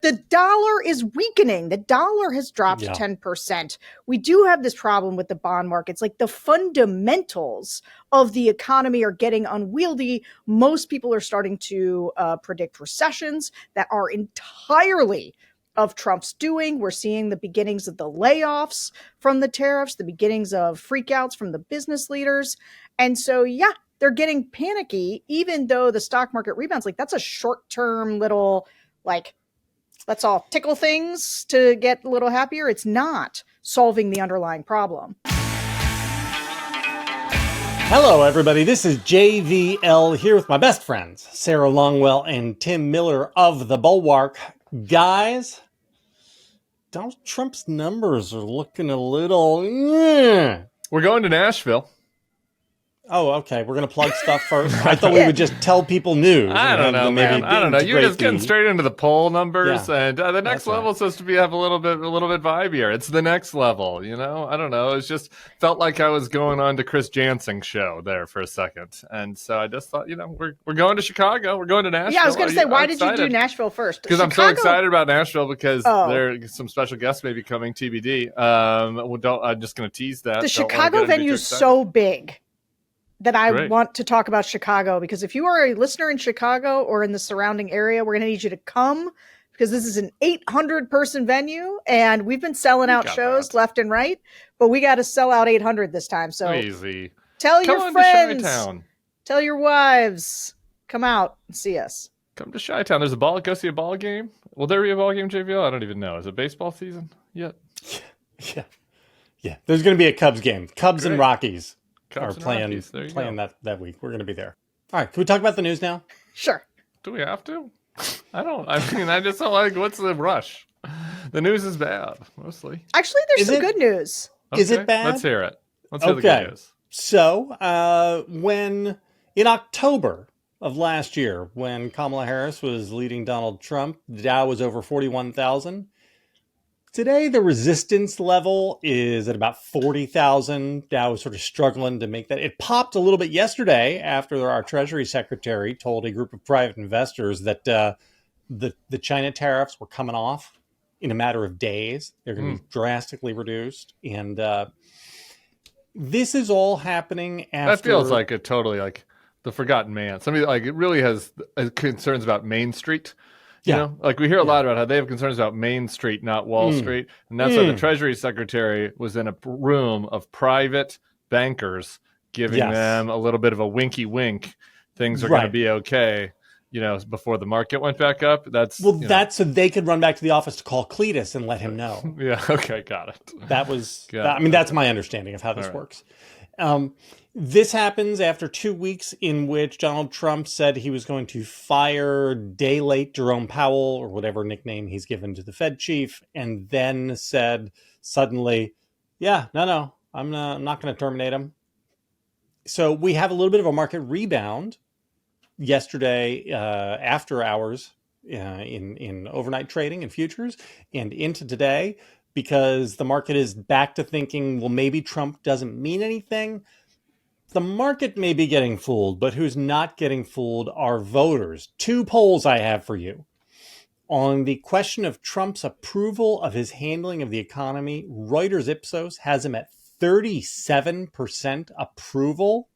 The dollar is weakening. The dollar has dropped 10%. We do have this problem with the bond markets. Like the fundamentals of the economy are getting unwieldy. Most people are starting to predict recessions that are entirely of Trump's doing. We're seeing the beginnings of the layoffs from the tariffs, the beginnings of freakouts from the business leaders. And so, yeah, they're getting panicky, even though the stock market rebounds. Like that's a short-term little, like, let's all tickle things to get a little happier. It's not solving the underlying problem. Hello, everybody. This is JVL here with my best friends, Sarah Longwell and Tim Miller of the Bulwark. Guys, Donald Trump's numbers are looking a little... We're going to Nashville. Oh, okay. We're going to plug stuff first. I thought we would just tell people news. I don't know, man. I don't know. You're just getting straight into the poll numbers, and the next level is supposed to have a little bit vibier. It's the next level, you know. I don't know. It just felt like I was going on to Chris Jansen's show there for a second, and so I just thought, you know, we're going to Chicago. We're going to Nashville. Yeah, I was going to say, why did you do Nashville first? Because I'm so excited about Nashville because there are some special guests maybe coming. TBD. I'm just going to tease that. The Chicago venue is so big that I want to talk about Chicago, because if you are a listener in Chicago or in the surrounding area, we're going to need you to come, because this is an 800-person venue, and we've been selling out shows left and right, but we got to sell out 800 this time. So easy. Tell your friends, tell your wives, come out and see us. Come to Chi-Town. There's go see a ball game. Will there be a ball game, JVL? I don't even know. Is it baseball season yet? Yeah. There's going to be a Cubs game. Cubs and Rockies. Cubs are playing that week. We're going to be there. All right. Can we talk about the news now? Sure. Do we have to? I just don't like, what's the rush? The news is bad, mostly. Actually, there's some good news. Okay. Is it bad? Let's hear it. Let's hear the good news. So, when in October of last year, when Kamala Harris was leading Donald Trump, the Dow was over 41,000. Today, the resistance level is at about 40,000. Dow is sort of struggling to make that. It popped a little bit yesterday after our Treasury Secretary told a group of private investors that the China tariffs were coming off in a matter of days. They're going to be drastically reduced. And this is all happening after... That feels like a totally like the forgotten man. Somebody like it really has concerns about Main Street. You know, like we hear a lot about how they have concerns about Main Street, not Wall Street. And that's why the Treasury Secretary was in a room of private bankers giving them a little bit of a winky wink. Things are going to be okay, you know, before the market went back up. That's so they could run back to the office to call Cletus and let him know. Yeah. Okay. Got it. That's my understanding of how this works. This happens after 2 weeks in which Donald Trump said he was going to fire day late Jerome Powell, or whatever nickname he's given to the Fed chief, and then said suddenly, I'm not going to terminate him. So we have a little bit of a market rebound yesterday after hours in overnight trading and futures and into today, because the market is back to thinking, well, maybe Trump doesn't mean anything. The market may be getting fooled, but who's not getting fooled are voters. 2 polls I have for you. On the question of Trump's approval of his handling of the economy, Reuters Ipsos has him at 37% approval.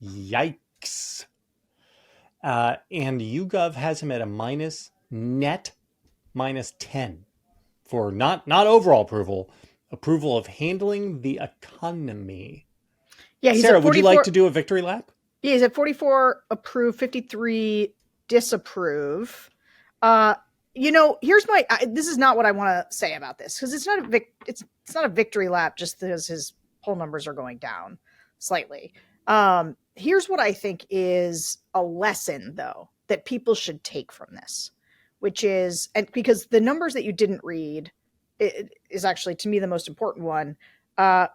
Yikes. And YouGov has him at a net minus 10 for not overall approval of handling the economy. Yeah, he's Sarah, would you like to do a victory lap? Yeah, he's at 44 approve, 53 disapprove. Here's this is not what I want to say about this, because it's not a victory lap just because his poll numbers are going down slightly. Here's what I think is a lesson, though, that people should take from this, which is, and because the numbers that you didn't read is actually, to me, the most important one,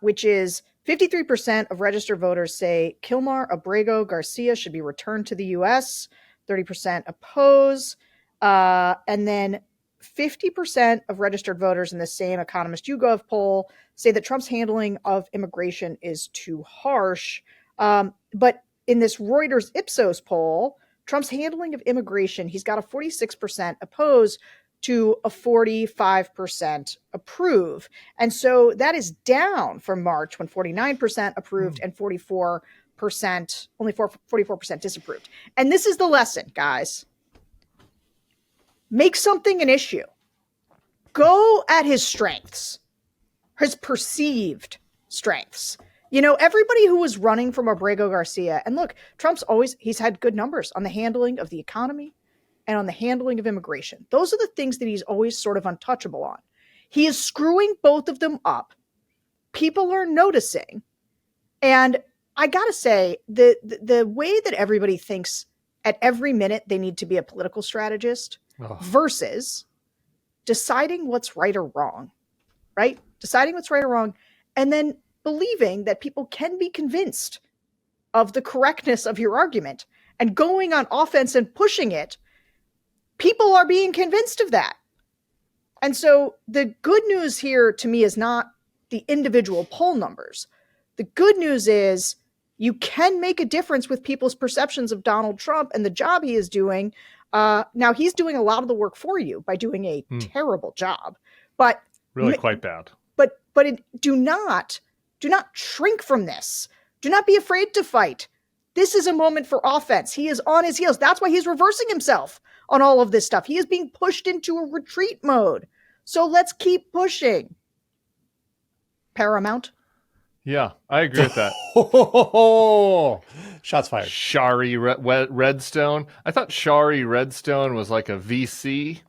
which is 53% of registered voters say Kilmar Abrego Garcia should be returned to the U.S. 30% oppose. And then 50% of registered voters in the same Economist YouGov poll say that Trump's handling of immigration is too harsh. But in this Reuters Ipsos poll, Trump's handling of immigration, he's got a 46% oppose, to a 45% approve. And so that is down from March when 49% approved and 44% disapproved. And this is the lesson, guys. Make something an issue. Go at his strengths, his perceived strengths. You know, everybody who was running from Abrego Garcia, and look, he's had good numbers on the handling of the economy and on the handling of immigration. Those are the things that he's always sort of untouchable on. He is screwing both of them up. People are noticing. And I got to say, the way that everybody thinks at every minute they need to be a political strategist versus deciding what's right or wrong, right? Deciding what's right or wrong, and then believing that people can be convinced of the correctness of your argument and going on offense and pushing it. People are being convinced of that. And so the good news here to me is not the individual poll numbers. The good news is you can make a difference with people's perceptions of Donald Trump and the job he is doing. Now, he's doing a lot of the work for you by doing a terrible job, but really quite bad. But do not shrink from this. Do not be afraid to fight. This is a moment for offense. He is on his heels. That's why he's reversing himself on all of this stuff. He is being pushed into a retreat mode. So let's keep pushing. Paramount. Yeah, I agree with that. Shots fired. Shari Redstone. I thought Shari Redstone was like a VC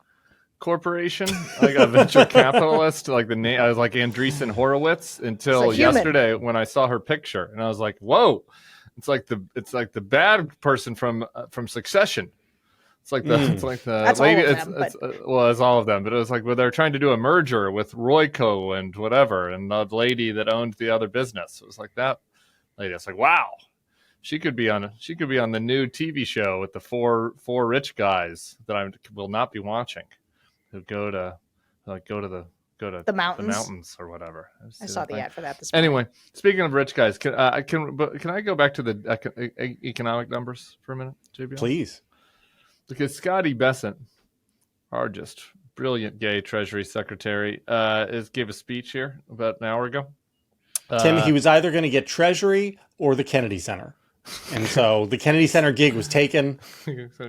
corporation, like a venture capitalist, like the name. I was like Andreesen Horowitz until yesterday when I saw her picture, and I was like, "Whoa!" It's like the bad person from Succession. It's like the That's lady. It's all of them, but it was like they're trying to do a merger with Royco and whatever, and the lady that owned the other business. It was like that lady. It's like, wow, she could be on the new TV show with the four rich guys that I will not be watching. Who go to the mountains or whatever. I saw the ad for that this morning. Anyway, speaking of rich guys, can I go back to the economic numbers for a minute, JBL? Please. Because Scotty Bessent, our just brilliant gay Treasury Secretary, gave a speech here about an hour ago. Tim, he was either going to get Treasury or the Kennedy Center. And so the Kennedy Center gig was taken.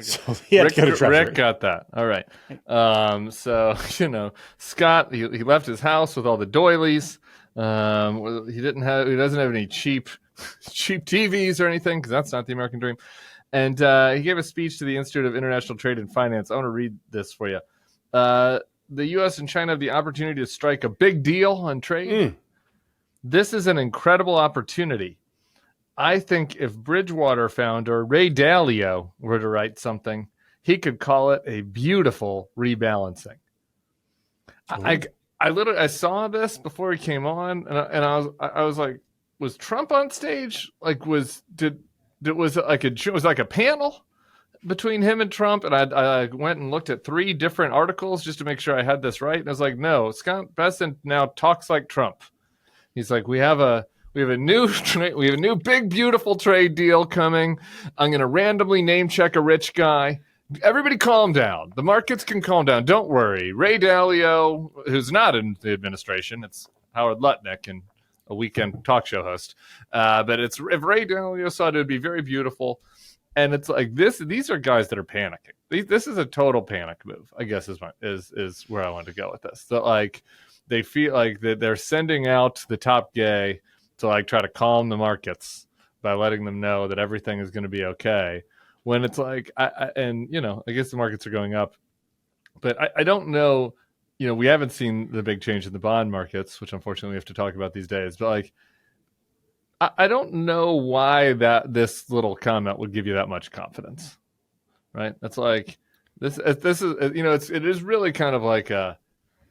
So he had to go to Treasury. Rick got that. All right. So, Scott, he left his house with all the doilies. He doesn't have any cheap TVs or anything, because that's not the American dream. And he gave a speech to the Institute of International Trade and Finance. I want to read this for you. The U.S. and China have the opportunity to strike a big deal on trade. This is an incredible opportunity. I think if Bridgewater founder Ray Dalio were to write something, he could call it a beautiful rebalancing. I saw this before he came on, and I was like, was Trump on stage? Like, was like a panel between him and Trump? And I went and looked at 3 different articles just to make sure I had this right. And I was like, no, Scott Bessent now talks like Trump. He's like, we have a new big beautiful trade deal coming. I'm going to randomly name check a rich guy. Everybody calm down. The markets can calm down. Don't worry. Ray Dalio, who's not in the administration, it's Howard Lutnick and a weekend talk show host. But if Ray Dalio saw it, would be very beautiful. And it's like these are guys that are panicking. This is a total panic move, I guess is where I want to go with this. So like they feel like they're sending out the top gay to like try to calm the markets by letting them know that everything is going to be okay. When it's like, I guess the markets are going up, but I don't know. We haven't seen the big change in the bond markets, which unfortunately we have to talk about these days. But like, I don't know why this little comment would give you that much confidence, right? That's like this is it is really kind of like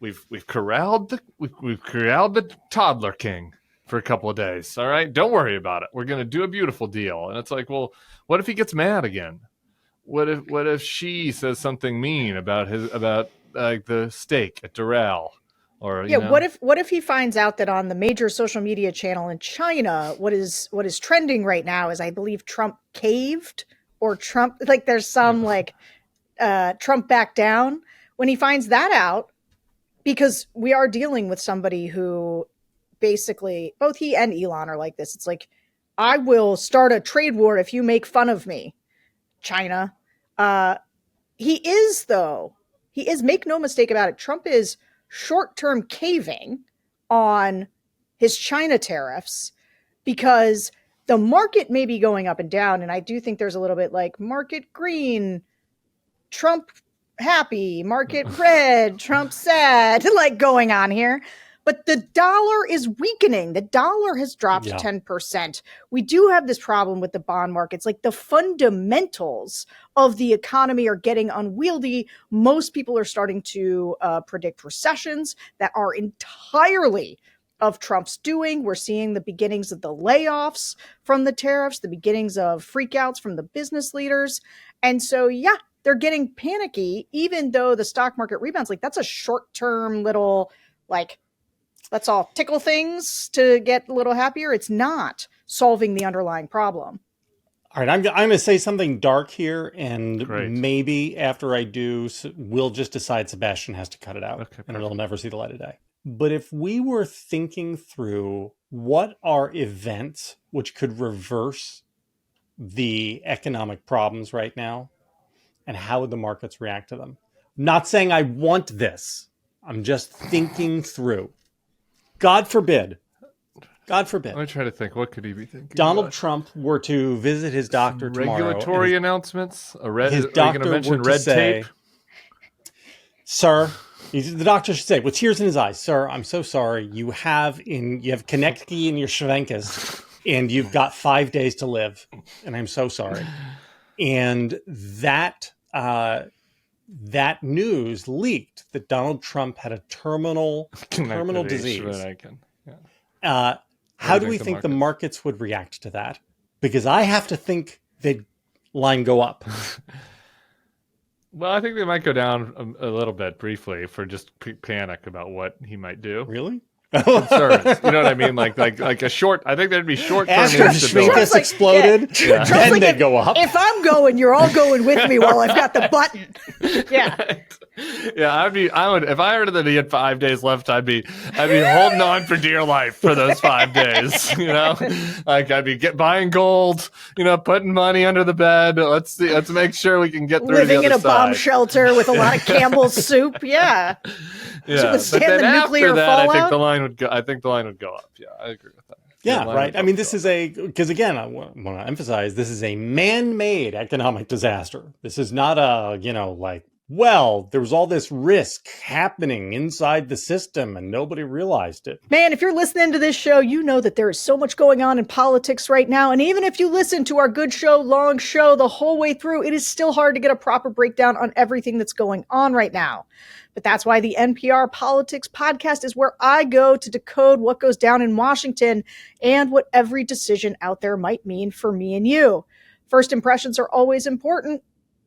we've corralled the toddler king for a couple of days. All right, don't worry about it. We're going to do a beautiful deal. And it's like, well, what if he gets mad again? What if she says something mean about the steak at Doral? Or what if he finds out that on the major social media channel in China, what is trending right now is, I believe, Trump caved, or Trump, like there's some like Trump back down, when he finds that out, because we are dealing with somebody who basically, both he and Elon are like this. It's like, I will start a trade war if you make fun of me, China. He is, make no mistake about it, Trump is short-term caving on his China tariffs because the market may be going up and down. And I do think there's a little bit like market green, Trump happy, market red, Trump sad, like going on here. But the dollar is weakening. The dollar has dropped 10%. We do have this problem with the bond markets. Like the fundamentals of the economy are getting unwieldy. Most people are starting to predict recessions that are entirely of Trump's doing. We're seeing the beginnings of the layoffs from the tariffs, the beginnings of freakouts from the business leaders. And so, yeah, they're getting panicky, even though the stock market rebounds. Like that's a short-term little, like, let's all tickle things to get a little happier. It's not solving the underlying problem. All right, I'm going to say something dark here, and maybe after I do, we'll just decide Sebastian has to cut it out, and it'll never see the light of day. But if we were thinking through what are events which could reverse the economic problems right now, and how would the markets react to them? I'm not saying I want this. I'm just thinking through. God forbid. God forbid. I'm trying to think. What could he be thinking? Donald Trump were to visit his doctor tomorrow. Regulatory announcements. His doctor were to red say, tape. Sir, the doctor should say, with tears in his eyes, sir, I'm so sorry. You have Konecki in your Schwenkas, and you've got 5 days to live, and I'm so sorry. And that news leaked that Donald Trump had a terminal disease. How do we think the markets would react to that? Because I have to think they'd line go up. Well, I think they might go down a little bit briefly for just panic about what he might do. Really? Concerns. You know what I mean? Like a short. I think there'd be short-term after Schwenkas exploded, then they'd go up. If I'm going, you're all going with me while I've got the button. Yeah. Yeah, if I heard that he had 5 days left, I'd be holding on for dear life for those 5 days. You know, like I'd be buying gold. You know, putting money under the bed. Let's make sure we can get through. Living in a bomb shelter with a lot of Campbell's soup. Yeah. Yeah. To withstand the nuclear fallout. I think the line would go up. Yeah, I agree with that. Yeah, right. I mean, this is because again, I want to emphasize this is a man-made economic disaster. This is not there was all this risk happening inside the system and nobody realized it. Man, if you're listening to this show, you know that there is so much going on in politics right now. And even if you listen to our good show, long show, the whole way through, it is still hard to get a proper breakdown on everything that's going on right now. But that's why the NPR Politics Podcast is where I go to decode what goes down in Washington and what every decision out there might mean for me and you. First impressions are always important.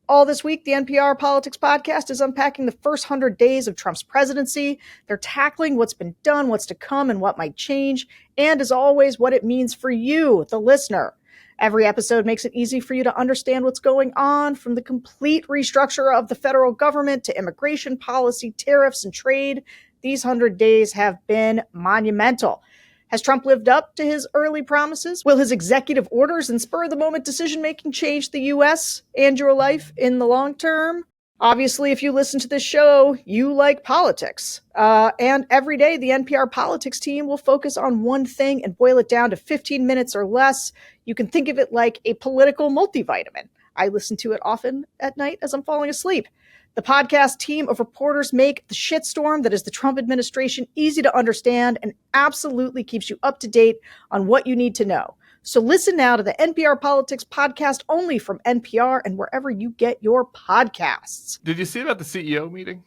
All this week, the NPR Politics Podcast is unpacking the first 100 days of Trump's presidency. They're tackling what's been done, what's to come, and what might change, and as always, what it means for you, the listener. Every episode makes it easy for you to understand what's going on, from the complete restructure of the federal government to immigration policy, tariffs, and trade. These 100 days have been monumental. Has Trump lived up to his early promises? Will his executive orders and spur-of-the-moment decision-making change the U.S. and your life in the long term? Obviously, if you listen to this show, you like politics. And every day, the NPR Politics team will focus on one thing and boil it down to 15 minutes or less. You can think of it like a political multivitamin. I listen to it often at night as I'm falling asleep. The podcast team of reporters make the shitstorm that is the Trump administration easy to understand and absolutely keeps you up to date on what you need to know. So listen now to the NPR Politics Podcast only from NPR and wherever you get your podcasts. Did you see about the CEO meeting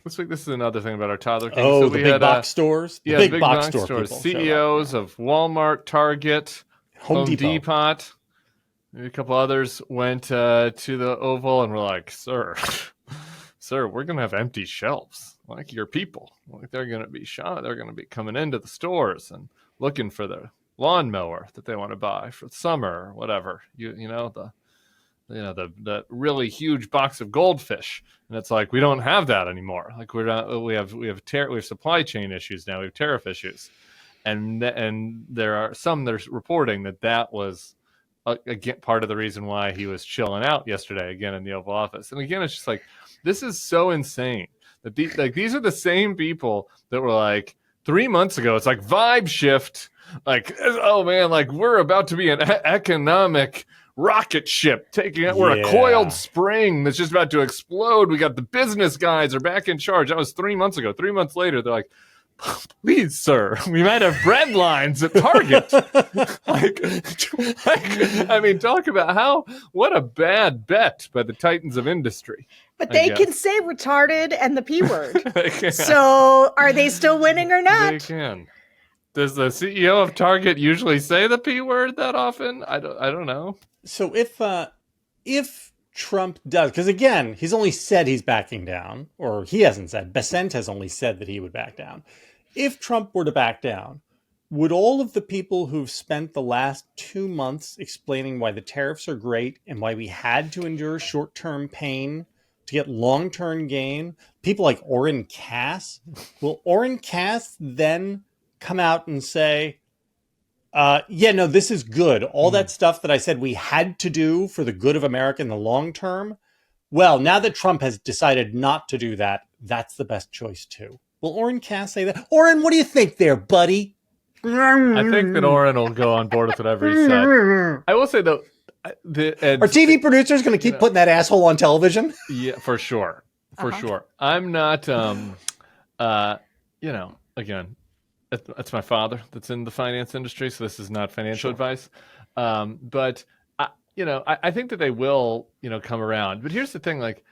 this week? This is another thing about our toddler king. Oh, so the big box stores? Yeah, big box stores. CEOs of Walmart, Target, Home Depot, maybe a couple others went to the Oval and were like, Sir, we're going to have empty shelves like your people. Like they're going to be shot. They're going to be coming into the stores and looking for the lawnmower that they want to buy for the summer or whatever. You know, the really huge box of goldfish, and it's like we don't have that anymore. Like we have supply chain issues now. We have tariff issues, and there are some that are reporting that was again part of the reason why he was chilling out yesterday again in the Oval Office. And again, it's just like this is so insane that these are the same people that were like 3 months ago. It's like vibe shift. Like, oh man, like we're about to be an economic rocket ship taking it. We're a coiled spring that's just about to explode. We got the business guys are back in charge. That was 3 months ago. 3 months later, they're like, please, sir, we might have bread lines at Target. I mean, talk about what a bad bet by the titans of industry. But they can say retarded and the P word. So are they still winning or not? They can. Does the CEO of Target usually say the P word that often? I don't know. So if Trump does, because again, he's only said he's backing down, or he hasn't said. Bessent has only said that he would back down. If Trump were to back down, would all of the people who've spent the last 2 months explaining why the tariffs are great and why we had to endure short-term pain to get long-term gain, people like Orrin Cass, will Orrin Cass then come out and say, no, this is good. All that stuff that I said we had to do for the good of America in the long term. Well, now that Trump has decided not to do that, that's the best choice too. Will Orrin Cass say that? Orrin, what do you think there, buddy? I think that Orrin will go on board with whatever he said. I will say though, are TV producers going to keep putting that asshole on television? Yeah, for sure. For sure. I'm not, again, that's my father that's in the finance industry, so this is not financial advice. But I think that they will, come around. But here's the thing, like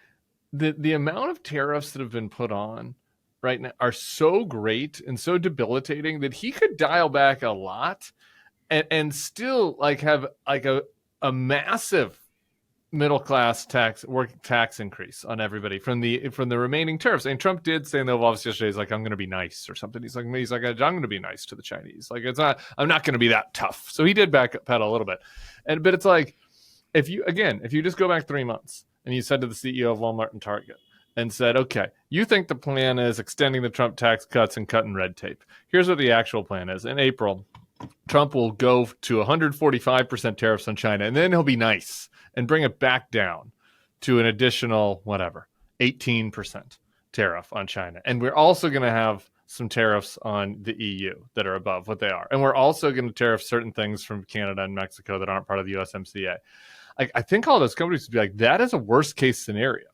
the amount of tariffs that have been put on right now are so great and so debilitating that he could dial back a lot and still like have like a massive middle class working tax increase on everybody from the remaining tariffs. And Trump did say in the Oval Office yesterday, he's like, I'm going to be nice or something. He's like, I'm going to be nice to the Chinese. Like I'm not going to be that tough. So he did backpedal a little bit. But it's like, if you just go back 3 months and you said to the CEO of Walmart and Target and said, okay, you think the plan is extending the Trump tax cuts and cutting red tape. Here's what the actual plan is. In April, Trump will go to 145% tariffs on China, and then he'll be nice and bring it back down to an additional, 18% tariff on China. And we're also going to have some tariffs on the EU that are above what they are. And we're also going to tariff certain things from Canada and Mexico that aren't part of the USMCA. I think all those companies would be like, that is a worst case scenario.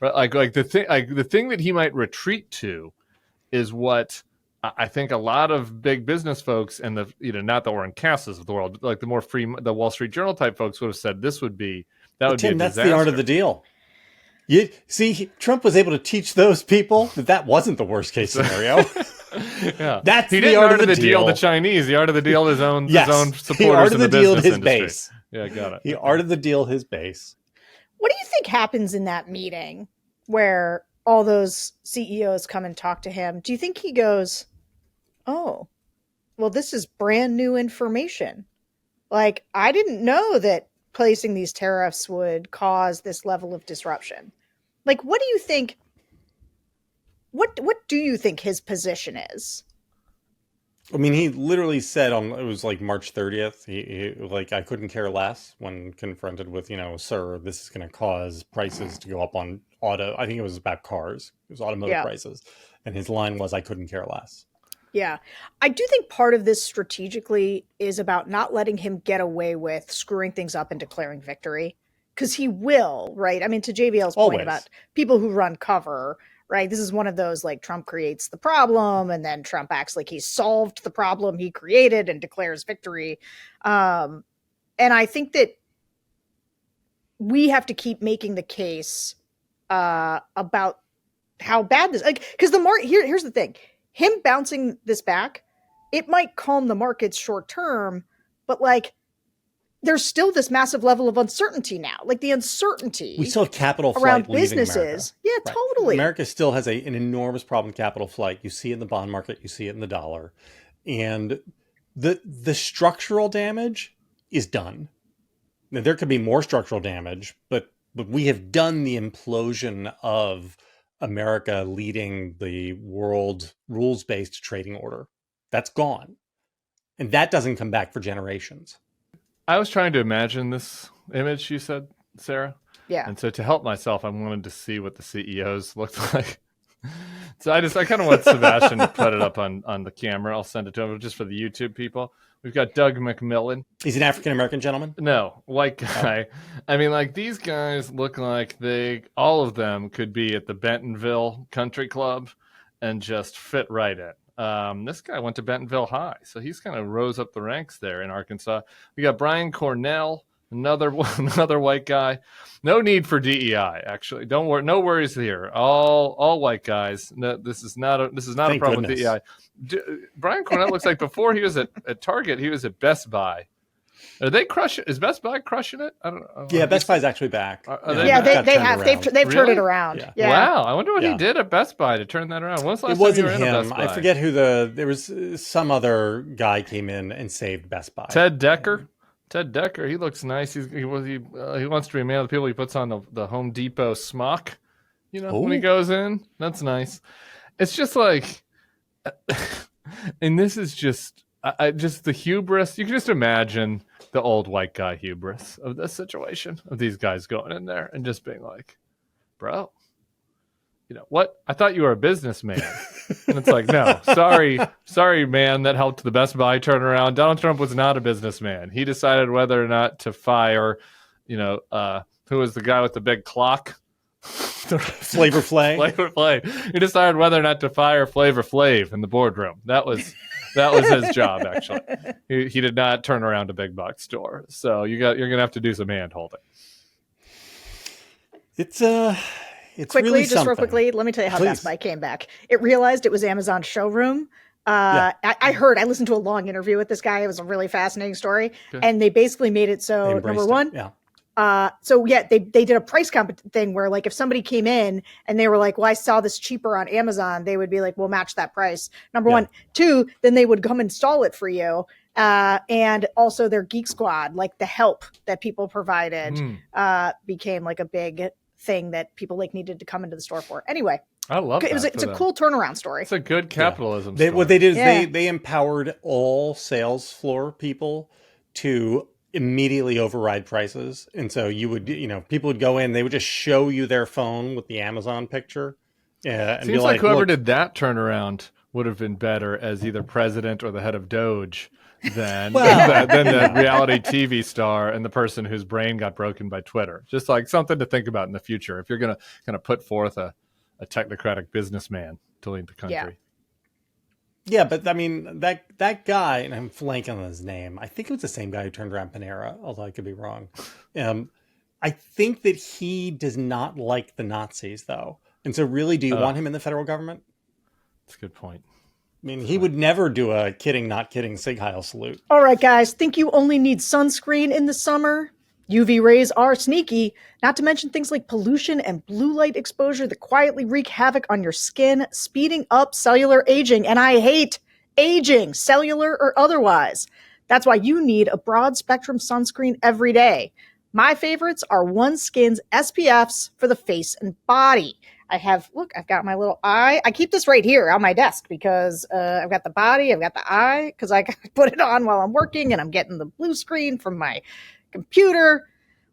Right? Like the thing that he might retreat to is what I think a lot of big business folks and not the Orrin Casses of the world, like the Wall Street Journal type folks would have said that would be a disaster. That's the art of the deal. You see, Trump was able to teach those people that wasn't the worst case scenario. Yeah, that's he the didn't art of the deal. The Chinese, the art of the deal, his own supporters the art of the in the deal, business his industry. Base. Yeah, got it. The art of the deal, his base. What do you think happens in that meeting where all those CEOs come and talk to him? Do you think he goes, oh, well, this is brand new information. Like, I didn't know that placing these tariffs would cause this level of disruption. Like, what do you think? What do you think his position is? I mean, he literally said it was like March 30th. He like, I couldn't care less when confronted with, sir, this is going to cause prices to go up on auto. I think it was about cars. It was automotive prices. And his line was, I couldn't care less. Yeah. I do think part of this strategically is about not letting him get away with screwing things up and declaring victory. Because he will, right? I mean, to JBL's point about people who run cover, right? This is one of those, like, Trump creates the problem and then Trump acts like he solved the problem he created and declares victory. And I think that we have to keep making the case about how bad this, like, because here's the thing. Him bouncing this back, it might calm the markets short term, but like there's still this massive level of uncertainty now. Like the uncertainty we still have capital flight around leaving businesses. America. Yeah, totally. America still has an enormous problem with capital flight. You see it in the bond market, you see it in the dollar. And the structural damage is done. Now, there could be more structural damage, but we have done the implosion of America leading the world rules-based trading order. That's gone. And that doesn't come back for generations. I was trying to imagine this image you said, Sarah. Yeah. And so to help myself, I wanted to see what the CEOs looked like. So I kind of want Sebastian to put it up on the camera. I'll send it to him just for the YouTube people. We've got Doug McMillan. He's an African-American gentleman? No, white guy. I mean, like, these guys look like all of them could be at the Bentonville Country Club and just fit right in. This guy went to Bentonville High, so he's kind of rose up the ranks there in Arkansas. We got Brian Cornell, another white guy. No need for DEI, actually. Don't worry, no worries here. All white guys. No, this is not a problem with DEI. Brian Cornell looks like before he was at Target, he was at Best Buy. Are they crushing? Is Best Buy crushing it? I don't know. Yeah, Best Buy's actually back. They have. They've turned it around. Yeah. Wow, I wonder what he did at Best Buy to turn that around. When was the last it wasn't time you were in a him. Best Buy? I forget who there was some other guy came in and saved Best Buy. Ted Decker. He looks nice. He wants to be a man of the people. He puts on the Home Depot smock, when he goes in. That's nice. It's just like, and this is just the hubris. You can just imagine the old white guy hubris of this situation, of these guys going in there and just being like, bro, what? I thought you were a businessman. And it's like, no, sorry, man, that helped the Best Buy turn around. Donald Trump was not a businessman. He decided whether or not to fire, who was the guy with the big clock? Flavor Flav. Flavor Flav. He decided whether or not to fire Flavor Flav in the boardroom. That was his job, actually. He did not turn around a big box store. So you're gonna have to do some hand holding. It's quickly, really just something. real quickly, let me tell you how Please. Best Buy came back. It realized it was Amazon's showroom. I listened to a long interview with this guy. It was a really fascinating story. Okay. And they basically made it so, number one, they did a price thing where, like, if somebody came in and they were like, well, I saw this cheaper on Amazon, they would be like, we'll match that price. Number one. Two, then they would come install it for you. And also their Geek Squad, like the help that people provided, became like a big thing that people needed to come into the store for. Anyway, I love it. It's a cool turnaround story. It's a good capitalism story. What they did is they empowered all sales floor people to immediately override prices. And so people would go in, they would just show you their phone with the Amazon picture. And seems like whoever did that turnaround would have been better as either president or the head of Doge than the reality TV star and the person whose brain got broken by Twitter. Just like something to think about in the future if you're going to kind of put forth a technocratic businessman to lead the country. Yeah, but I mean, that guy, and I'm blanking on his name. I think it was the same guy who turned around Panera, although I could be wrong. I think that he does not like the Nazis, though. And so really, do you want him in the federal government? That's a good point. I mean, he would never do a kidding, not kidding Sig Heil salute. All right, guys, think you only need sunscreen in the summer? UV rays are sneaky, not to mention things like pollution and blue light exposure that quietly wreak havoc on your skin, speeding up cellular aging. And I hate aging, cellular or otherwise. That's why you need a broad spectrum sunscreen every day. My favorites are OneSkin's SPFs for the face and body. I've got my little eye. I keep this right here on my desk because I've got the body, I've got the eye, because I put it on while I'm working and I'm getting the blue screen from my computer.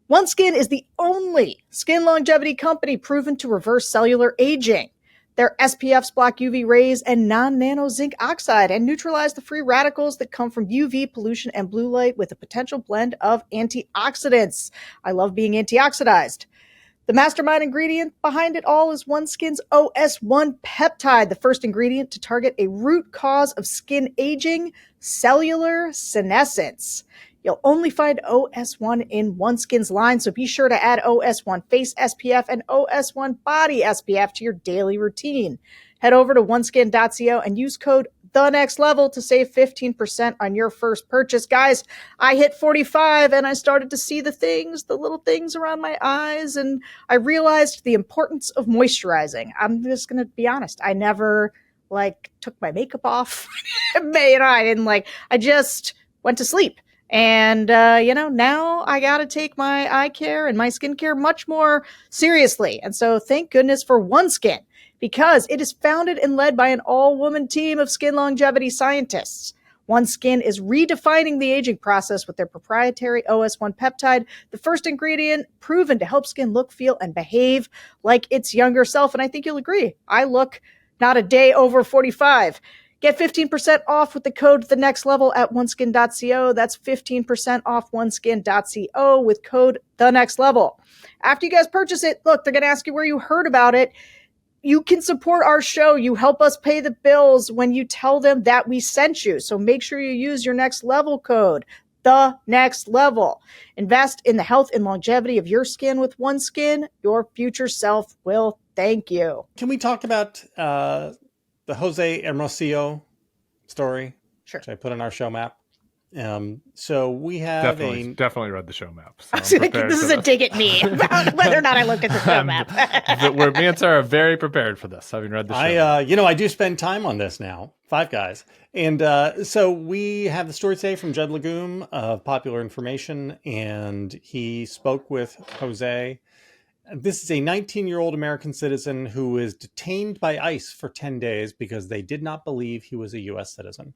OneSkin is the only skin longevity company proven to reverse cellular aging. Their SPFs block UV rays and non-nano zinc oxide and neutralize the free radicals that come from UV pollution and blue light with a potential blend of antioxidants. I love being antioxidized. The mastermind ingredient behind it all is OneSkin's OS1 peptide, the first ingredient to target a root cause of skin aging, cellular senescence. You'll only find OS1 in OneSkin's line, so be sure to add OS1 Face SPF and OS1 Body SPF to your daily routine. Head over to oneskin.co and use code THENEXTLEVEL to save 15% on your first purchase. Guys, I hit 45 and I started to see the little things around my eyes, and I realized the importance of moisturizing. I'm just going to be honest. I never took my makeup off. I just went to sleep. And, now I got to take my eye care and my skincare much more seriously. And so thank goodness for OneSkin, because it is founded and led by an all-woman team of skin longevity scientists. OneSkin is redefining the aging process with their proprietary OS1 peptide, the first ingredient proven to help skin look, feel, and behave like its younger self. And I think you'll agree, I look not a day over 45. Get 15% off with the code The Next Level at oneskin.co. That's 15% off oneskin.co with code The Next Level. After you guys purchase it, look, they're going to ask you where you heard about it. You can support our show. You help us pay the bills when you tell them that we sent you. So make sure you use your Next Level code, The Next Level. Invest in the health and longevity of your skin with OneSkin. Your future self will thank you. Can we talk about the Jose Hermosillo story? Sure. Which I put on our show map. So we have definitely read the show map. So this is a dig at me about whether or not I looked at the show map. Me and Sarah are very prepared for this, having read the show map. I do spend time on this now. Five Guys. And so we have the story today from Judd Legume of Popular Information, and he spoke with Jose. This is a 19-year-old American citizen who is detained by ICE for 10 days because they did not believe he was a U.S. citizen.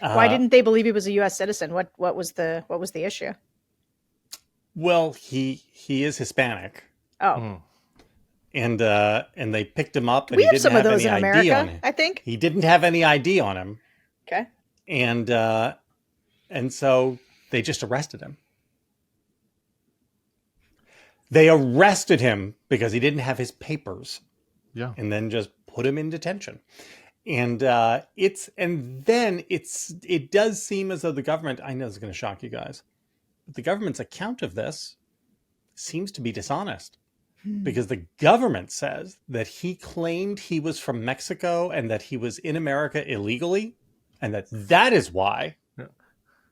Why didn't they believe he was a U.S. citizen? What was the issue? Well, he is Hispanic. Oh, and they picked him up. And we he have didn't some of those any in ID on America, him. I think. He didn't have any ID on him. Okay. And so they just arrested him. They arrested him because he didn't have his papers. Yeah. And then just put him in detention. And it does seem as though the government, I know this is going to shock you guys, but the government's account of this seems to be dishonest. Because the government says that he claimed he was from Mexico and that he was in America illegally, and that is why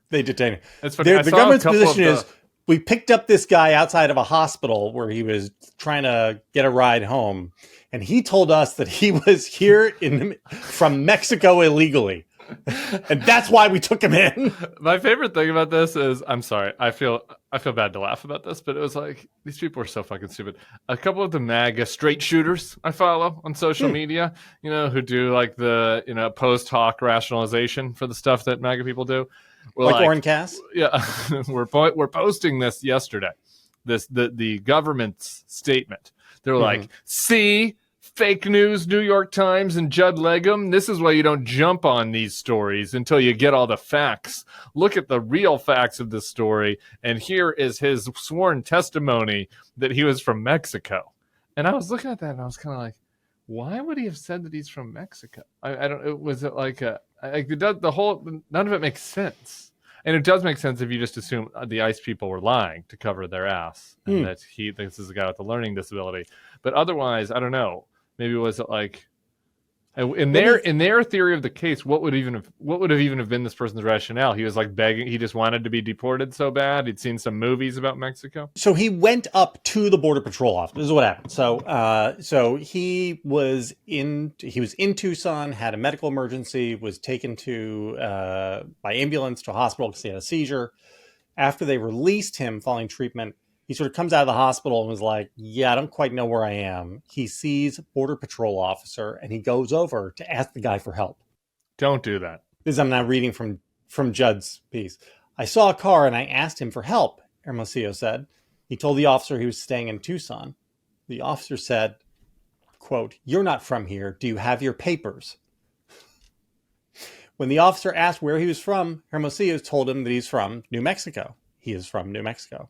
they detained him. It's funny. The government's position is, we picked up this guy outside of a hospital where he was trying to get a ride home, and he told us that he was here from Mexico illegally. And that's why we took him in. My favorite thing about this is, I'm sorry, I feel bad to laugh about this, but it was like, these people are so fucking stupid. A couple of the MAGA straight shooters I follow on social media, who do like the, post hoc rationalization for the stuff that MAGA people do. Like Oren Cass? Yeah. we're posting this yesterday. The government's statement. They're like, see, fake news, New York Times and Judd Legume. This is why you don't jump on these stories until you get all the facts. Look at the real facts of this story. And here is his sworn testimony that he was from Mexico. And I was looking at that and I was kind of like, why would he have said that he's from Mexico? I don't, was it like none of it makes sense. And it does make sense if you just assume the ICE people were lying to cover their ass and that this is a guy with a learning disability. But otherwise, I don't know. Maybe was it like in their theory of the case, what would have even been this person's rationale? He was like begging, he just wanted to be deported so bad. He'd seen some movies about Mexico. So he went up to the Border Patrol office. This is what happened. So he was in Tucson, had a medical emergency, was taken by ambulance to a hospital because he had a seizure. After they released him following treatment, he sort of comes out of the hospital and was like, yeah, I don't quite know where I am. He sees a Border Patrol officer and he goes over to ask the guy for help. Don't do that. This I'm now reading from Judd's piece. I saw a car and I asked him for help, Hermosillo said. He told the officer he was staying in Tucson. The officer said, quote, "You're not from here. Do you have your papers?" When the officer asked where he was from, Hermosillo told him that he's from New Mexico. He is from New Mexico.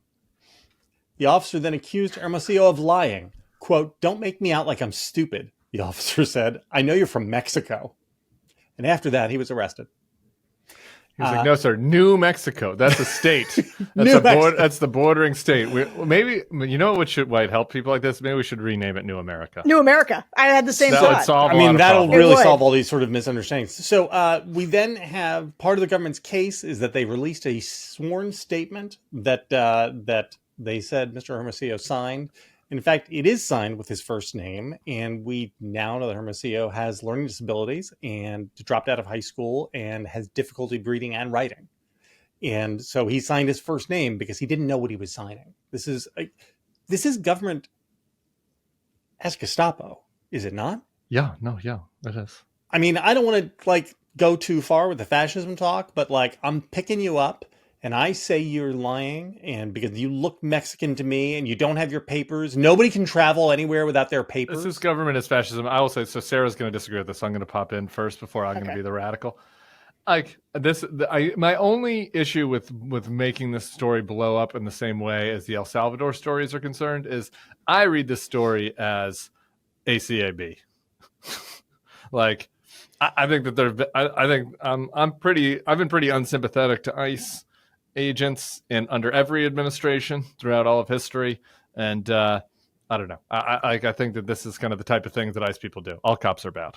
The officer then accused Hermosillo of lying. Quote, "Don't make me out like I'm stupid," the officer said. "I know you're from Mexico." And after that, he was arrested. He was like, "No, sir, New Mexico. That's a state. That's the bordering state. Maybe, you know what might help people like this? Maybe we should rename it New America." New America. I had the same that thought. Would solve that'll problems. really solve all these sort of misunderstandings. So we then have part of the government's case is that they released a sworn statement that they said Mr. Hermosillo signed. In fact, it is signed with his first name, and we now know that Hermosillo has learning disabilities and dropped out of high school and has difficulty reading and writing. And so he signed his first name because he didn't know what he was signing. This is government as Gestapo, is it not? Yeah, no, yeah, it is. I mean, I don't want to like go too far with the fascism talk, but like I'm picking you up and I say you're lying, and because you look Mexican to me and you don't have your papers, nobody can travel anywhere without their papers. This is government as fascism. I will say, so Sarah's going to disagree with this, so I'm going to pop in first before I'm going to be the radical. Like this, my only issue with making this story blow up in the same way as the El Salvador stories are concerned is I read this story as ACAB. Like, I think that I've been pretty unsympathetic to ICE agents under every administration throughout all of history, and I don't know. I think that this is kind of the type of thing that ICE people do. All cops are bad,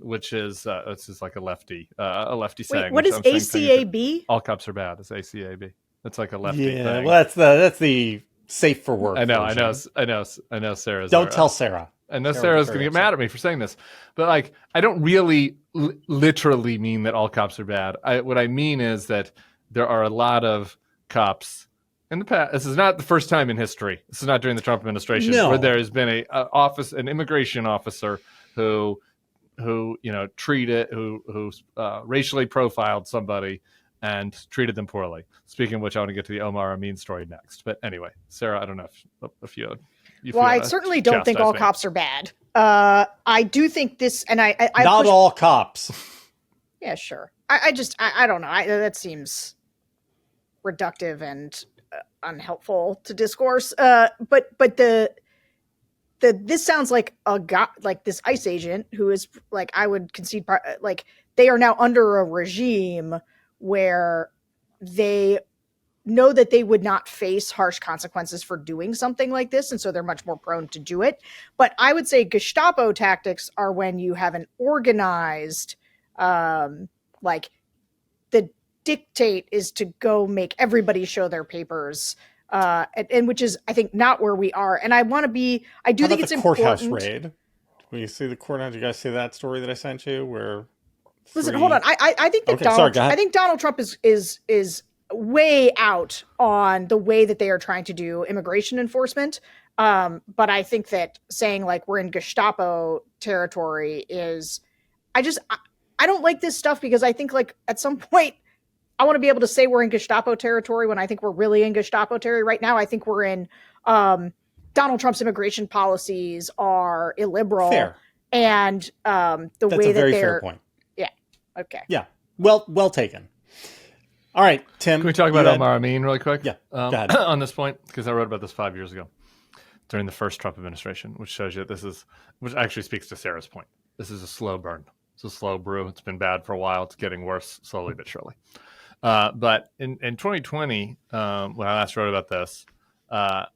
which is it's just like a lefty saying. What is ACAB? All cops are bad. It's ACAB. It's like a lefty thing. Yeah, well, that's the safe for work. I know. Sarah's. Don't tell Sarah. I know Sarah's going to get mad at me for saying this, but like, I don't really literally mean that all cops are bad. What I mean is that there are a lot of cops in the past. This is not the first time in history. This is not during the Trump administration where there has been an immigration officer who racially profiled somebody and treated them poorly. Speaking of which, I want to get to the Omar Amin story next. But anyway, Sarah, I don't know if you well, I certainly don't think all cops are bad. I do think this, and I not all cops. Yeah, sure. I don't know. That seems reductive and unhelpful to discourse. But this sounds like a guy, like this ICE agent who is like, I would concede, like they are now under a regime where they know that they would not face harsh consequences for doing something like this, and so they're much more prone to do it. But I would say Gestapo tactics are when you have an organized, like the dictate is to go make everybody show their papers, and which is, I think, not where we are. And I want to be. I do think it's important. Courthouse raid. When you see the courthouse, you guys see that story that I sent you where. Listen, hold on. I think that I think Donald Trump is way out on the way that they are trying to do immigration enforcement. But I think that saying like we're in Gestapo territory is, I don't like this stuff because I think like at some point I want to be able to say we're in Gestapo territory when I think we're really in Gestapo territory. Right now, I think we're in Donald Trump's immigration policies are illiberal. Fair. And that's way that they're fair point. Yeah. Okay. Yeah. Well taken. All right, Tim. Can we talk about Omar Amin really quick? Yeah, go ahead. On this point, because I wrote about this 5 years ago during the first Trump administration, which shows you which actually speaks to Sarah's point. This is a slow burn. It's a slow brew. It's been bad for a while. It's getting worse slowly but surely. But in 2020, when I last wrote about this, I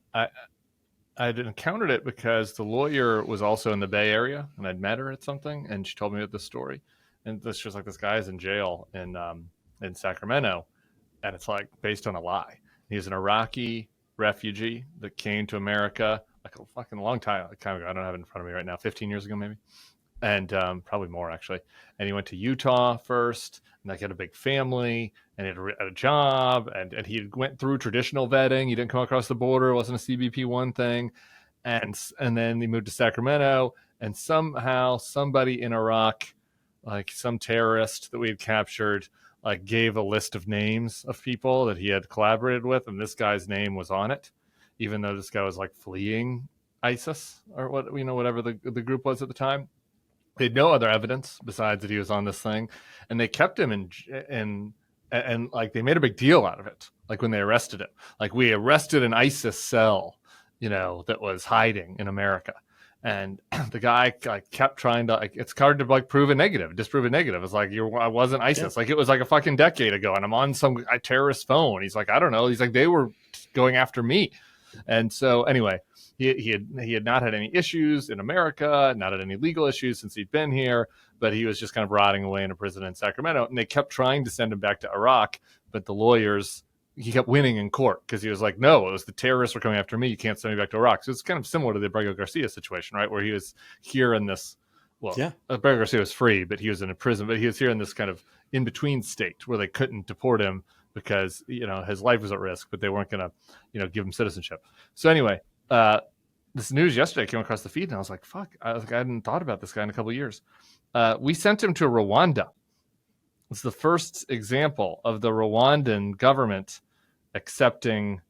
had encountered it because the lawyer was also in the Bay Area, and I'd met her at something, and she told me this story. And this was like, this guy is in jail in Sacramento, and it's like based on a lie. He's an Iraqi refugee that came to America like a fucking long time ago. I don't have it in front of me right now, 15 years ago maybe, and probably more actually. And he went to Utah first, and like had a big family, and he had a job, and he went through traditional vetting. He didn't come across the border. It wasn't a CBP-1 thing, and then he moved to Sacramento, and somehow somebody in Iraq, like some terrorist that we had captured, like gave a list of names of people that he had collaborated with, and this guy's name was on it, even though this guy was like fleeing ISIS or whatever the group was at the time. They had no other evidence besides that he was on this thing, and they kept him and like they made a big deal out of it. Like when they arrested him, like we arrested an ISIS cell, that was hiding in America. And the guy like kept trying to, like, it's hard to like disprove a negative. It's like, I wasn't ISIS. Yeah. Like it was like a fucking decade ago, and I'm on some terrorist phone. He's like, I don't know. He's like, they were going after me. And so anyway, he had not had any issues in America, not had any legal issues since he'd been here, but he was just kind of rotting away in a prison in Sacramento. And they kept trying to send him back to Iraq, but the lawyers, he kept winning in court because he was like, no, it was the terrorists were coming after me. You can't send me back to Iraq. So it's kind of similar to the Abrego Garcia situation, right? Where he was here in this, Abrego Garcia was free, but he was in a prison, but he was here in this kind of in-between state where they couldn't deport him because, his life was at risk, but they weren't going to, give him citizenship. So anyway, this news yesterday came across the feed, and I was like, fuck, I hadn't thought about this guy in a couple of years. We sent him to Rwanda. It's the first example of the Rwandan government accepting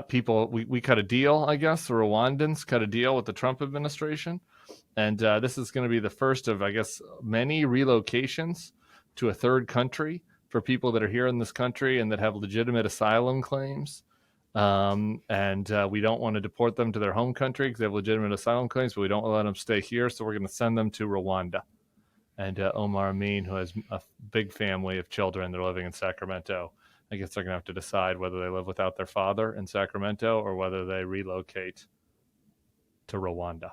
people. We cut a deal, I guess. The Rwandans cut a deal with the Trump administration. And this is going to be the first of, I guess, many relocations to a third country for people that are here in this country and that have legitimate asylum claims. And we don't want to deport them to their home country because they have legitimate asylum claims, but we don't let them stay here. So we're going to send them to Rwanda. And Omar Amin, who has a big family of children, they're living in Sacramento. I guess they're going to have to decide whether they live without their father in Sacramento or whether they relocate to Rwanda.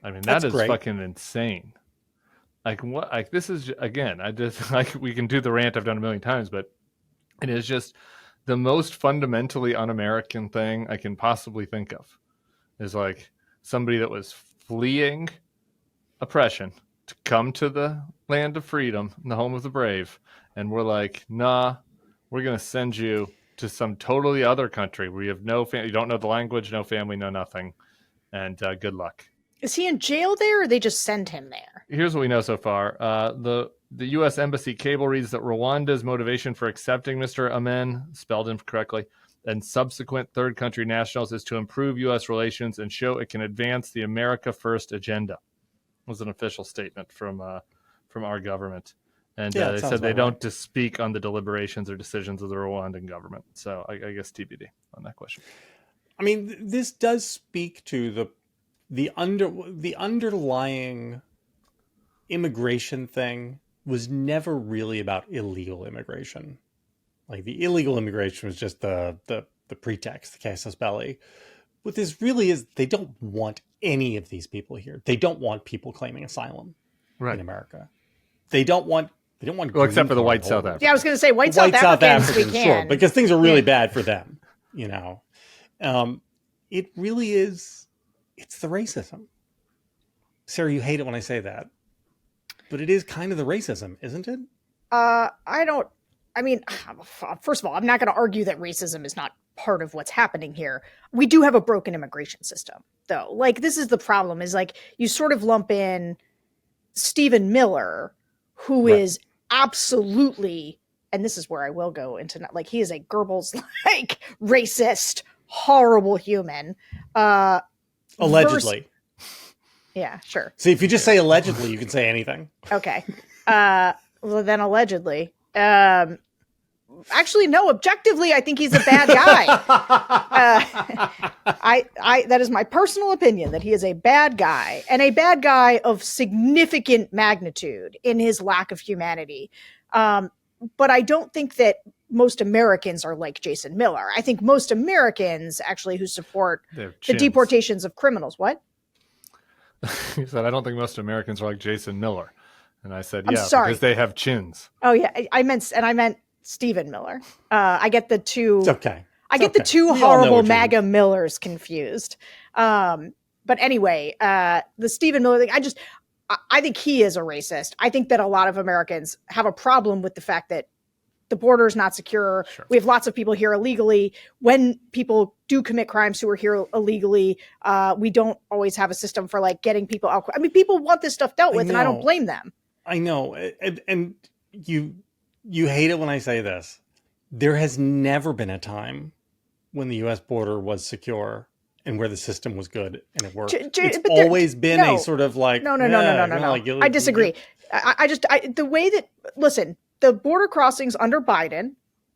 I mean, that's great. Fucking insane. Like, what? Like, this is, again, we can do the rant I've done a million times, but it is just the most fundamentally un-American thing I can possibly think of. Is like somebody that was fleeing oppression to come to the land of freedom, the home of the brave. And we're like, nah, we're going to send you to some totally other country where you have no family, you don't know the language, no family, no nothing. And good luck. Is he in jail there, or they just send him there? Here's what we know so far. The U.S. Embassy cable reads that Rwanda's motivation for accepting Mr. Amen, spelled incorrectly, and subsequent third country nationals is to improve U.S. relations and show it can advance the America First agenda. Was an official statement from our government. And they said they don't speak on the deliberations or decisions of the Rwandan government. So I guess TBD on that question. I mean, this does speak to the underlying immigration thing was never really about illegal immigration. Like, the illegal immigration was just the pretext, the casus belli. What this really is, they don't want any of these people here. They don't want people claiming asylum in America. They don't want. Well, except for the white South Africans. Yeah, I was going to say white South Africans we can. Sure, because things are really bad for them. It really is. It's the racism. Sarah, you hate it when I say that, but it is kind of the racism, isn't it? First of all, I'm not going to argue that racism is not part of what's happening here. We do have a broken immigration system, though. Like, this is the problem, is like you sort of lump in Stephen Miller, who is absolutely, and this is where I will go into, like, he is a Goebbels like racist, horrible human. Allegedly. Yeah, sure. See, if you just say allegedly, you can say anything. Okay. Well, then allegedly. Actually, no, objectively, I think he's a bad guy. That is my personal opinion, that he is a bad guy, and a bad guy of significant magnitude in his lack of humanity. But I don't think that most Americans are like Jason Miller. I think most Americans actually who support the deportations of criminals. What? He said, I don't think most Americans are like Jason Miller. And I said, sorry. Because they have chins. Oh, yeah. I meant Stephen Miller. I get the two. It's okay. The two horrible MAGA Millers confused. But anyway, the Stephen Miller thing, I think he is a racist. I think that a lot of Americans have a problem with the fact that the border is not secure. Sure. We have lots of people here illegally. When people do commit crimes who are here illegally, we don't always have a system for like getting people out. I mean, people want this stuff dealt with, and I don't blame them. I know. And you hate it when I say this. There has never been a time when the U.S. border was secure and where the system was good and it worked. It's always been a sort of like... No. Like, I disagree. The way that... Listen, the border crossings under Biden,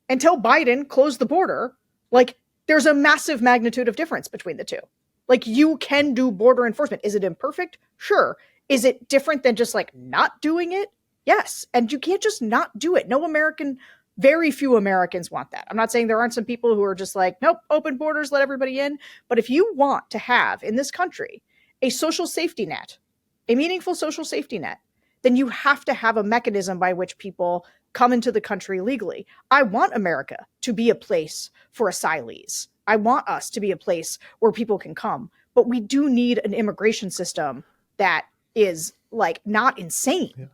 until Biden closed the border, like, there's a massive magnitude of difference between the two. Like, you can do border enforcement. Is it imperfect? Sure. Is it different than just, like, not doing it? Yes. And you can't just not do it. Very few Americans want that. I'm not saying there aren't some people who are just like, nope, open borders, let everybody in. But if you want to have in this country a social safety net, a meaningful social safety net, then you have to have a mechanism by which people come into the country legally. I want America to be a place for asylees. I want us to be a place where people can come. But we do need an immigration system that is like not insane. Yeah.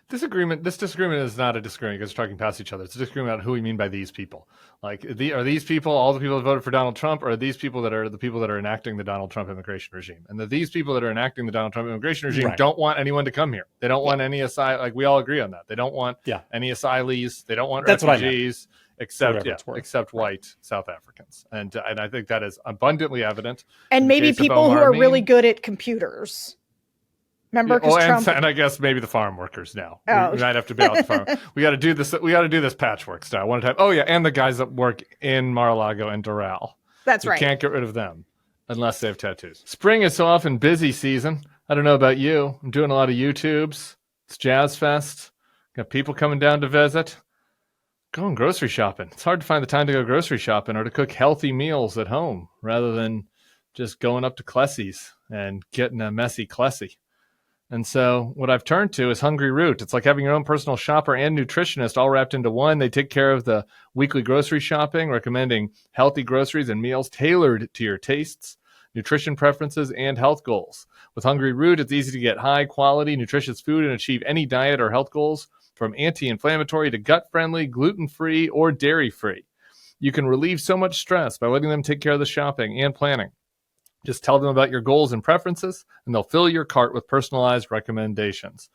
This disagreement is not a disagreement because we're talking past each other. It's a disagreement about who we mean by these people. Like, are these people all the people that voted for Donald Trump, or are these people that are the people that are enacting the Donald Trump immigration regime? And these people that are enacting the Donald Trump immigration regime don't want anyone to come here. They don't want any like we all agree on that. They don't want any asylees. They don't want refugees except white South Africans. And I think that is abundantly evident. And maybe people who are really good at computers. Remember, Trump... and I guess maybe the farm workers now. We might have to bail out the farm. We got to do this. We got to do this patchwork style one time. Oh yeah, and the guys that work in Mar-a-Lago and Doral. That's right. You can't get rid of them unless they have tattoos. Spring is so often busy season. I don't know about you. I'm doing a lot of YouTubes. It's Jazz Fest. Got people coming down to visit. Going grocery shopping. It's hard to find the time to go grocery shopping or to cook healthy meals at home rather than just going up to Clessy's and getting a messy Clessy. And so what I've turned to is Hungryroot. It's like having your own personal shopper and nutritionist all wrapped into one. They take care of the weekly grocery shopping, recommending healthy groceries and meals tailored to your tastes, nutrition preferences, and health goals. With Hungryroot, it's easy to get high-quality, nutritious food and achieve any diet or health goals, from anti-inflammatory to gut-friendly, gluten-free, or dairy-free. You can relieve so much stress by letting them take care of the shopping and planning. Just tell them about your goals and preferences, and they'll fill your cart with personalized recommendations.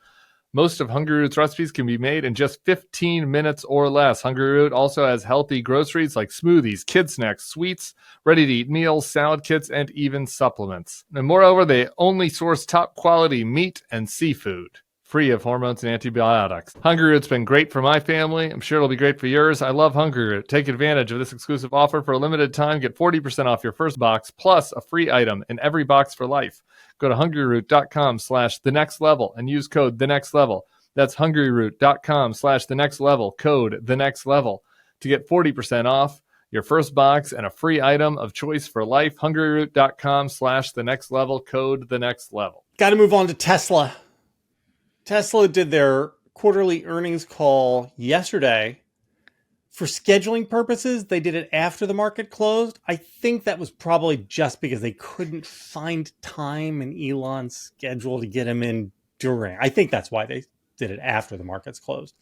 Most of Hungryroot's recipes can be made in just 15 minutes or less. Hungryroot also has healthy groceries like smoothies, kid snacks, sweets, ready-to-eat meals, salad kits, and even supplements. And moreover, they only source top-quality meat and seafood, free of hormones and antibiotics. Hungryroot's been great for my family. I'm sure it'll be great for yours. I love Hungryroot. Take advantage of this exclusive offer for a limited time. Get 40% off your first box plus a free item in every box for life. Go to hungryroot.com/thenextlevel and use code thenextlevel. That's hungryroot.com/thenextlevel, code thenextlevel to get 40% off your first box and a free item of choice for life. hungryroot.com/thenextlevel, code thenextlevel. Got to move on to Tesla. Tesla did their quarterly earnings call yesterday. For scheduling purposes, they did it after the market closed. I think that was probably just because they couldn't find time in Elon's schedule to get him in during. I think that's why they did it after the markets closed.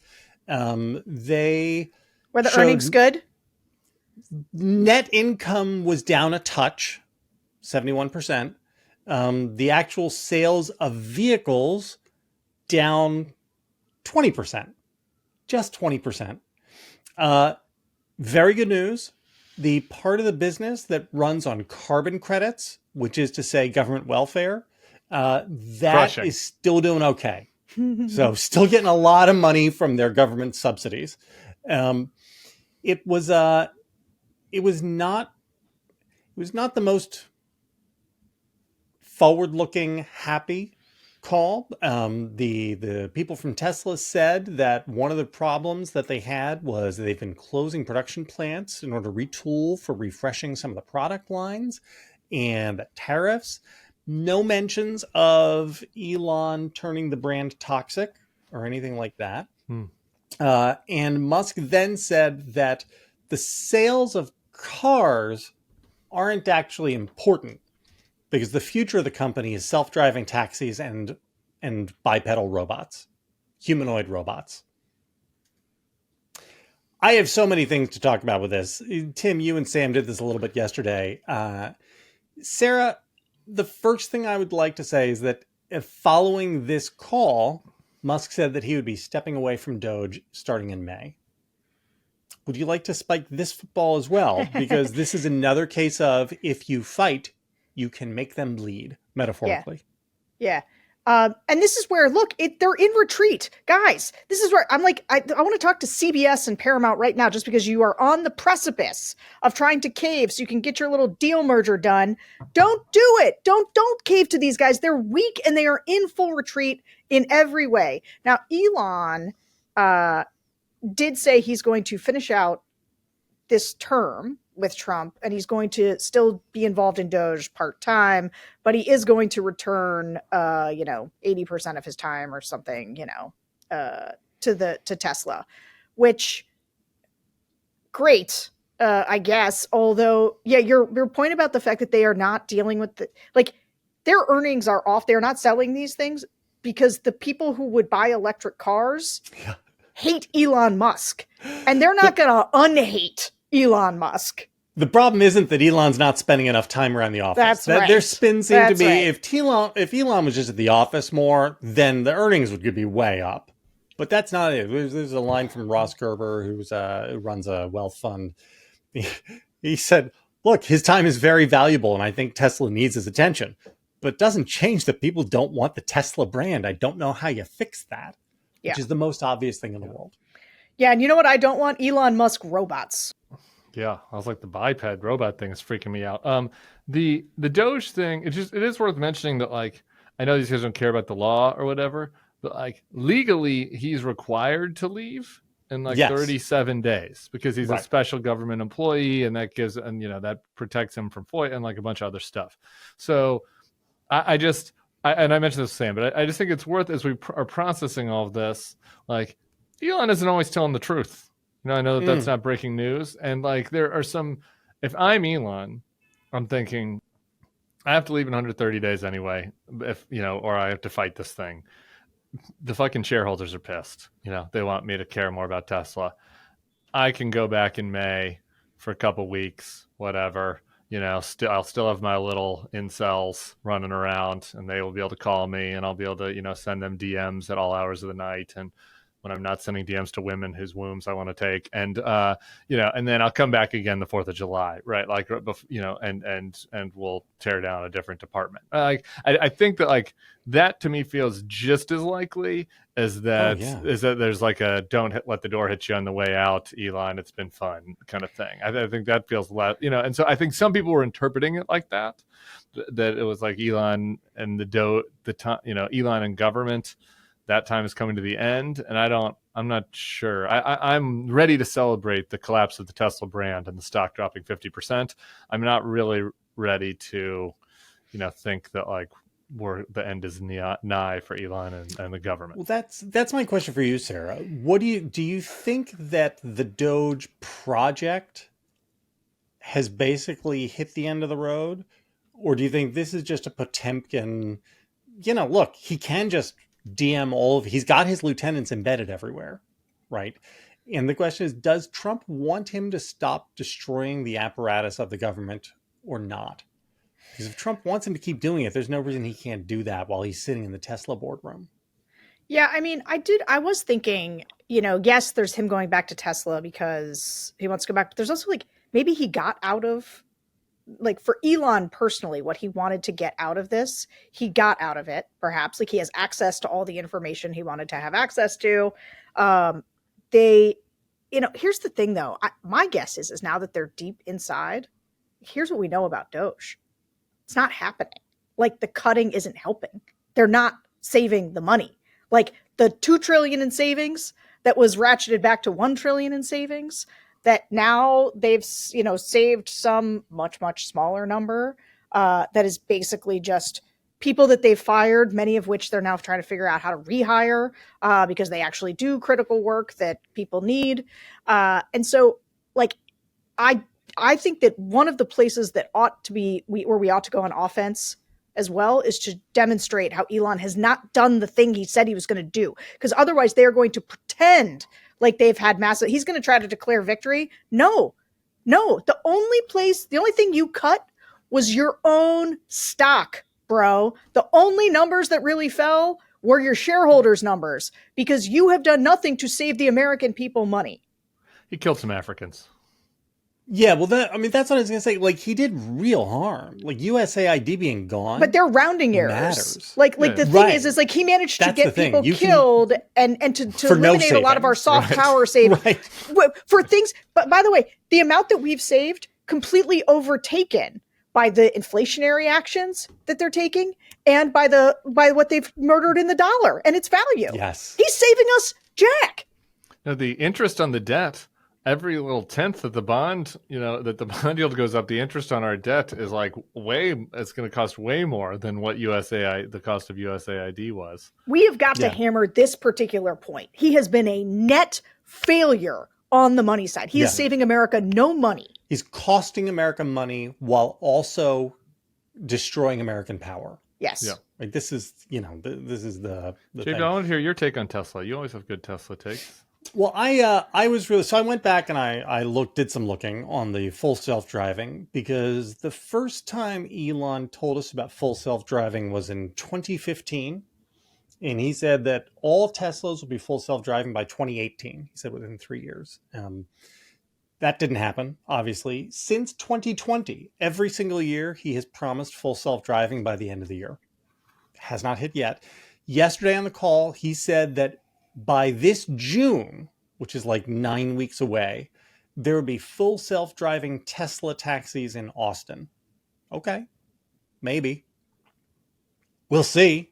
Were the earnings good? Net income was down a touch, 71%. The actual sales of vehicles down 20%, just 20%. Very good news. The part of the business that runs on carbon credits, which is to say government welfare, that is still doing okay. So still getting a lot of money from their government subsidies. It was not the most forward-looking, happy call. The people from Tesla said that one of the problems that they had was they've been closing production plants in order to retool for refreshing some of the product lines, and that tariffs. No mentions of Elon turning the brand toxic or anything like that. And Musk then said that the sales of cars aren't actually important, because the future of the company is self-driving taxis and bipedal robots, humanoid robots. I have so many things to talk about with this. Tim, you and Sam did this a little bit yesterday. Sarah, the first thing I would like to say is that following this call, Musk said that he would be stepping away from Doge starting in May. Would you like to spike this football as well? Because this is another case of, if you fight, you can make them bleed, metaphorically. Yeah. And this is where, look, they're in retreat. Guys, this is where I'm like, I want to talk to CBS and Paramount right now, just because you are on the precipice of trying to cave so you can get your little deal merger done. Don't do it. Don't cave to these guys. They're weak and they are in full retreat in every way. Now, Elon did say he's going to finish out this term with Trump, and he's going to still be involved in Doge part-time, but he is going to return 80% of his time or something, to Tesla, which great, I guess. Although, yeah, your point about the fact that they are not dealing with their earnings are off. They're not selling these things. because the people who would buy electric cars hate Elon Musk, and they're not going to unhate Elon Musk. The problem isn't that Elon's not spending enough time around the office. That's right. Their spin seemed to be, right. if Elon was just at the office more, then the earnings would be way up. But that's not it. There's a line from Ross Gerber, who runs a wealth fund. He said, look, his time is very valuable, and I think Tesla needs his attention. But it doesn't change that people don't want the Tesla brand. I don't know how you fix that, which is the most obvious thing in the world. Yeah, and you know what I don't want? Elon Musk robots. Yeah, I was like, the biped robot thing is freaking me out. The Doge thing, it is worth mentioning that, like, I know these guys don't care about the law or whatever, but like legally he's required to leave in 37 days because he's a special government employee, and that gives, and that protects him from FOIA and like a bunch of other stuff. So I mentioned this to Sam, but I just think it's worth, as we are processing all of this, like, Elon isn't always telling the truth. I know that that's not breaking news. And like, there are some, if I'm Elon, I'm thinking I have to leave in 130 days anyway, or I have to fight this thing. The fucking shareholders are pissed. They want me to care more about Tesla. I can go back in May for a couple weeks, whatever. I'll still have my little incels running around, and they will be able to call me, and I'll be able to, send them DMs at all hours of the night. And when I'm not sending DMs to women whose wombs I want to take, and and then I'll come back again the 4th of July, right? Like, and we'll tear down a different department. I think that, like, that to me feels just as likely as that is that there's like a don't let the door hit you on the way out, Elon, it's been fun kind of thing. I think that feels less, and so I think some people were interpreting it like that it was like Elon and Elon and government. That time is coming to the end, and I'm not sure. I'm ready to celebrate the collapse of the Tesla brand and the stock dropping 50%. I'm not really ready to, think that like the end is nigh for Elon and the government. Well, that's my question for you, Sarah. What do you think that the Doge project has basically hit the end of the road, or do you think this is just a Potemkin? Look, he can just DM he's got his lieutenants embedded everywhere, right? And the question is, does Trump want him to stop destroying the apparatus of the government or not? Because if Trump wants him to keep doing it, there's no reason he can't do that while he's sitting in the Tesla boardroom. Yeah, I mean, I was thinking, yes, there's him going back to Tesla because he wants to go back. But there's also like, maybe he got out of, like, for Elon personally, what he wanted to get out of this, he got out of it, perhaps. Like, he has access to all the information he wanted to have access to. Here's the thing, though. My guess is now that they're deep inside, here's what we know about Doge. It's not happening. Like, the cutting isn't helping. They're not saving the money. Like, the $2 trillion in savings that was ratcheted back to $1 trillion in savings, that now they've, saved some much, much smaller number that is basically just people that they've fired, many of which they're now trying to figure out how to rehire because they actually do critical work that people need. And so, like, I think that one of the places that ought to be where we ought to go on offense as well is to demonstrate how Elon has not done the thing he said he was going to do, because otherwise they are going to pretend like they've had massive, he's going to try to declare victory. No, the only thing you cut was your own stock, bro. The only numbers that really fell were your shareholders' numbers, because you have done nothing to save the American people money. He killed some Africans. Yeah, well, that's what I was going to say. Like, he did real harm. Like, USAID being gone, but they're rounding errors. Matters. Like the thing is like he managed to get people killed and to eliminate a lot of our soft power savings for things. But by the way, the amount that we've saved completely overtaken by the inflationary actions that they're taking and by what they've murdered in the dollar and its value. Yes, he's saving us, Jack. Now, the interest on the debt. Every little tenth that the bond, that the bond yield goes up, the interest on our debt is like it's going to cost way more than what the cost of USAID was. We have got to hammer this particular point. He has been a net failure on the money side. He is saving America no money. He's costing America money while also destroying American power. Yes. Yeah. Like this is, this is the JB, thing. I want to hear your take on Tesla. You always have good Tesla takes. Well, I was really, so I went back and I did some looking on the full self-driving, because the first time Elon told us about full self-driving was in 2015. And he said that all Teslas will be full self-driving by 2018. He said within 3 years. That didn't happen, obviously. Since 2020, every single year, he has promised full self-driving by the end of the year. Has not hit yet. Yesterday on the call, he said that by this June, which is like 9 weeks away, there will be full self-driving Tesla taxis in Austin. Okay, maybe. We'll see.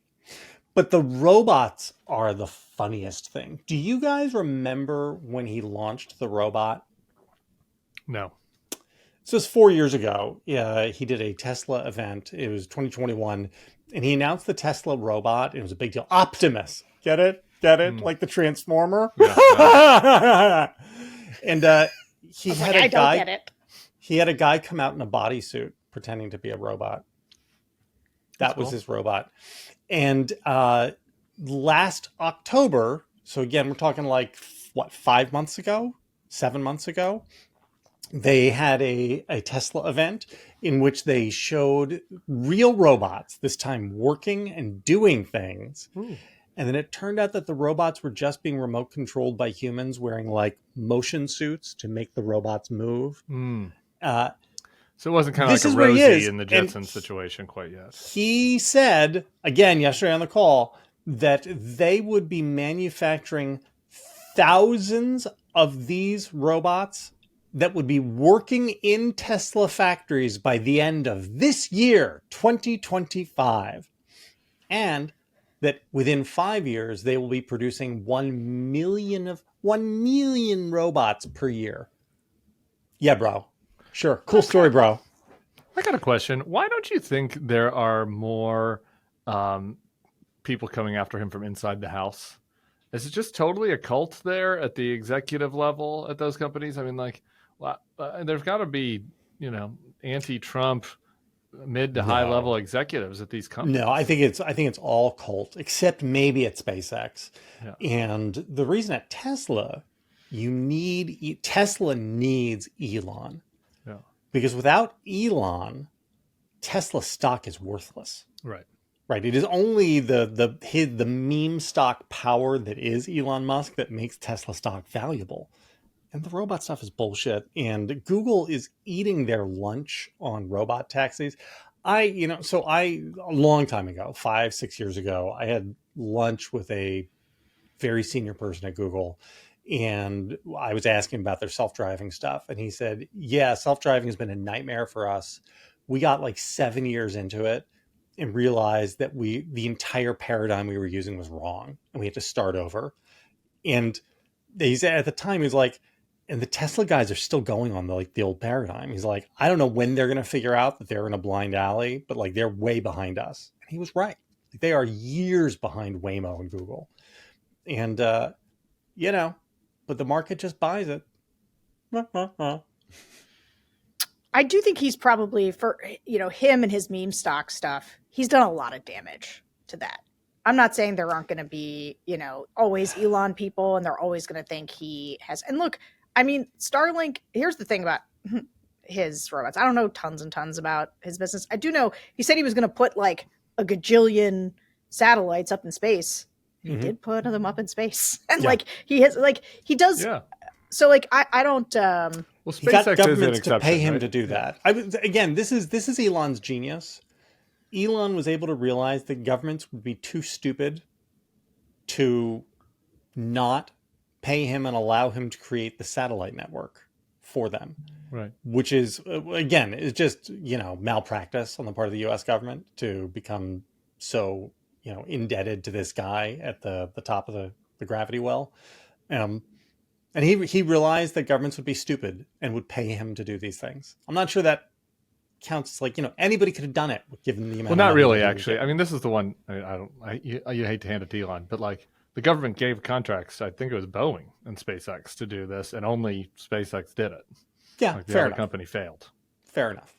But the robots are the funniest thing. Do you guys remember when he launched the robot? No. So it's 4 years ago. He did a Tesla event. It was 2021. And he announced the Tesla robot. It was a big deal. Optimus. Get it? Like the Transformer? Yeah. And he had a guy. Don't get it. He had a guy come out in a bodysuit pretending to be a robot. That was his robot. And last October, so again, we're talking like, 5 months ago? 7 months ago? They had a Tesla event in which they showed real robots, this time working and doing things. Ooh. And then it turned out that the robots were just being remote controlled by humans wearing like motion suits to make the robots move. Mm. So it wasn't kind of like a Rosie in the Jetsons situation quite yet. He said, again, yesterday on the call, that they would be manufacturing thousands of these robots that would be working in Tesla factories by the end of this year, 2025. And that within 5 years, they will be producing 1 million robots per year. Yeah, bro. Sure. Cool story, bro. I got a question. Why don't you think there are more people coming after him from inside the house? Is it just totally a cult there at the executive level at those companies? I mean, like, there's got to be, anti-Trump mid to high level executives at these companies. No, I think it's all cult, except maybe at SpaceX. Yeah. And the reason at Tesla, Tesla needs Elon. Yeah. Because without Elon, Tesla stock is worthless. Right. Right. It is only the meme stock power that is Elon Musk that makes Tesla stock valuable. And the robot stuff is bullshit. And Google is eating their lunch on robot taxis. A long time ago, 5-6 years ago, I had lunch with a very senior person at Google. And I was asking about their self-driving stuff. And he said, yeah, self-driving has been a nightmare for us. We got like 7 years into it and realized that the entire paradigm we were using was wrong. And we had to start over. And he said at the time, he was like, and the Tesla guys are still going on the old paradigm. He's like, I don't know when they're going to figure out that they're in a blind alley, but like they're way behind us. And he was right. They are years behind Waymo and Google. And, but the market just buys it. I do think he's probably, for, him and his meme stock stuff, he's done a lot of damage to that. I'm not saying there aren't going to be, always Elon people and they're always going to think he has. And look, I mean, Starlink, here's the thing about his robots. I don't know tons and tons about his business. I do know he said he was going to put like a gajillion satellites up in space. He did put them up in space. And he does. Yeah. So I don't. Well, SpaceX he got governments is an exception, to pay him right? to do that. This is Elon's genius. Elon was able to realize that governments would be too stupid to not pay him and allow him to create the satellite network for them. Right. Which is, again, is just, malpractice on the part of the U.S. government to become so, indebted to this guy at the top of the gravity well. And he realized that governments would be stupid and would pay him to do these things. I'm not sure that counts as anybody could have done it given the amount. Well, not really, actually. I mean, this is the one. You hate to hand it to Elon, but the government gave contracts. I think it was Boeing and SpaceX to do this, and only SpaceX did it. Yeah, the other company failed. Fair enough.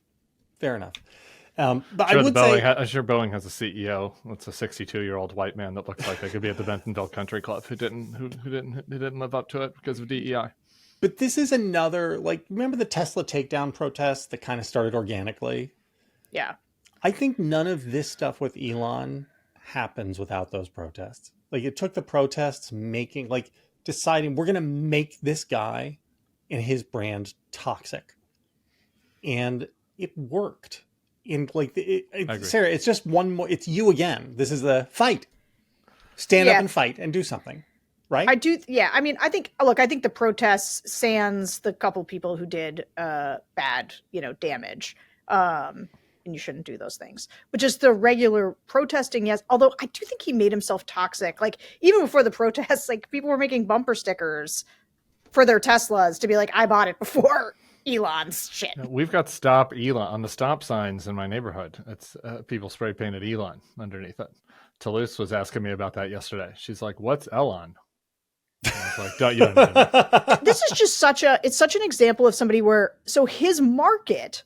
But Sure, I would say, I'm sure Boeing has a CEO. It's a 62-year-old white man that looks like they could be at the Bentonville Country Club who didn't live up to it because of DEI. but this is another, like, remember the Tesla takedown protests that kind of started organically? Yeah. I think none of this stuff with Elon happens without those protests. Like, it took the protests deciding we're going to make this guy and his brand toxic. And it worked. And Sarah, it's just one more, it's you again. This is the fight. Stand up and fight and do something. Right? I do. Yeah. I mean, I think the protests sans the couple people who did bad, damage. And you shouldn't do those things. But just the regular protesting, yes. Although I do think he made himself toxic. Like, even before the protests, like, people were making bumper stickers for their Teslas to be like, I bought it before Elon's shit. We've got stop Elon on the stop signs in my neighborhood. It's people spray painted Elon underneath it. Toulouse was asking me about that yesterday. She's like, "What's Elon?" And I was like, "Don't you know?" This is just such an example of somebody so his market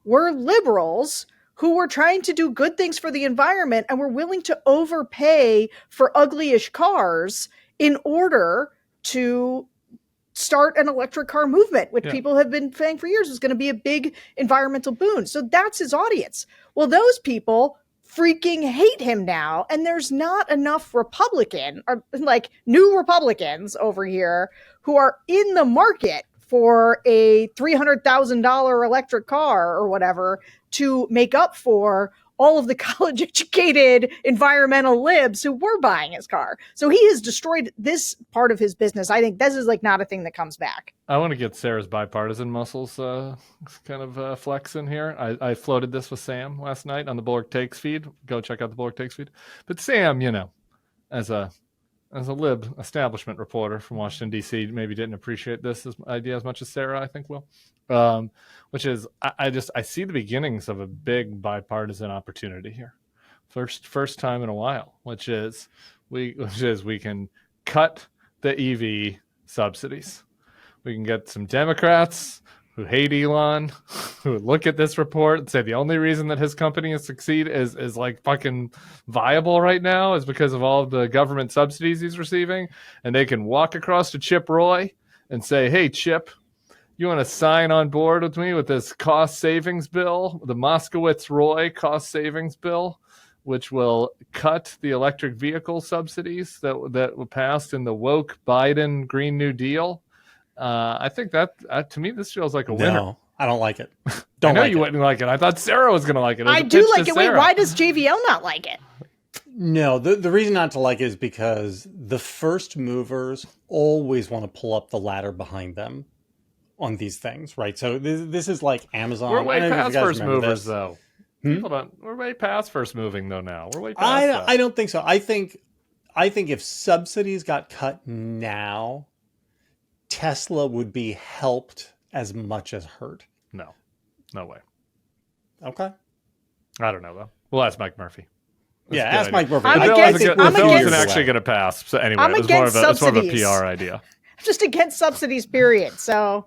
were liberals who were trying to do good things for the environment and were willing to overpay for ugly-ish cars in order to start an electric car movement, which people have been saying for years is going to be a big environmental boon. So that's his audience. Well, those people freaking hate him now, and there's not enough new Republicans over here who are in the market for a $300,000 electric car or whatever to make up for all of the college-educated environmental libs who were buying his car. So he has destroyed this part of his business. I think this is not a thing that comes back. I want to get Sarah's bipartisan muscles flex in here. I floated this with Sam last night on the Bulwark Takes feed. Go check out the Bulwark Takes feed. But Sam, as a lib establishment reporter from Washington, D.C., maybe didn't appreciate this idea as much as Sarah, I think, will. Which is, I see the beginnings of a big bipartisan opportunity here. First time in a while, which is we can cut the EV subsidies. We can get some Democrats who hate Elon, who look at this report and say the only reason that his company has succeeded is like fucking viable right now is because of all of the government subsidies he's receiving. And they can walk across to Chip Roy and say, "Hey, Chip, you want to sign on board with me with this cost savings bill, the Moskowitz-Roy cost savings bill, which will cut the electric vehicle subsidies that were passed in the woke Biden Green New Deal?" I think that to me, this feels like a winner. No, I don't like it. I know you wouldn't like it. I thought Sarah was going to like it. I do like it. Wait, why does JVL not like it? No, the reason not to like it is because the first movers always want to pull up the ladder behind them on these things, right? So this is like Amazon. We're way past first movers, though. We're way past first moving, though. Now we're way past that. I don't think so. I think if subsidies got cut now, Tesla would be helped as much as hurt. No way. Okay. I don't know though. We'll ask Mike Murphy. Ask Mike Murphy. I'm The bill isn't against actually going to pass. So anyway, I'm it's more of a PR idea. I'm just against subsidies, period. So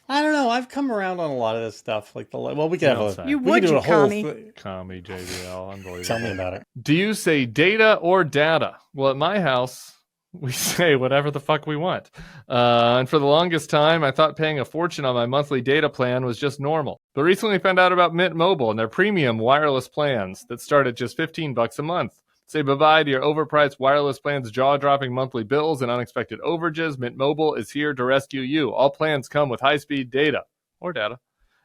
I don't know. I've come around on a lot of this stuff. We could have a you we would could do you a whole Commie JVL, unbelievable. Tell me about it. Do you say data or data? Well, at my house, we say whatever the fuck we want. And for the longest time, I thought paying a fortune on my monthly data plan was just normal. But recently found out about Mint Mobile and their premium wireless plans that start at just $15 a month. Say bye-bye to your overpriced wireless plans, jaw-dropping monthly bills, and unexpected overages. Mint Mobile is here to rescue you. All plans come with high-speed data, or data,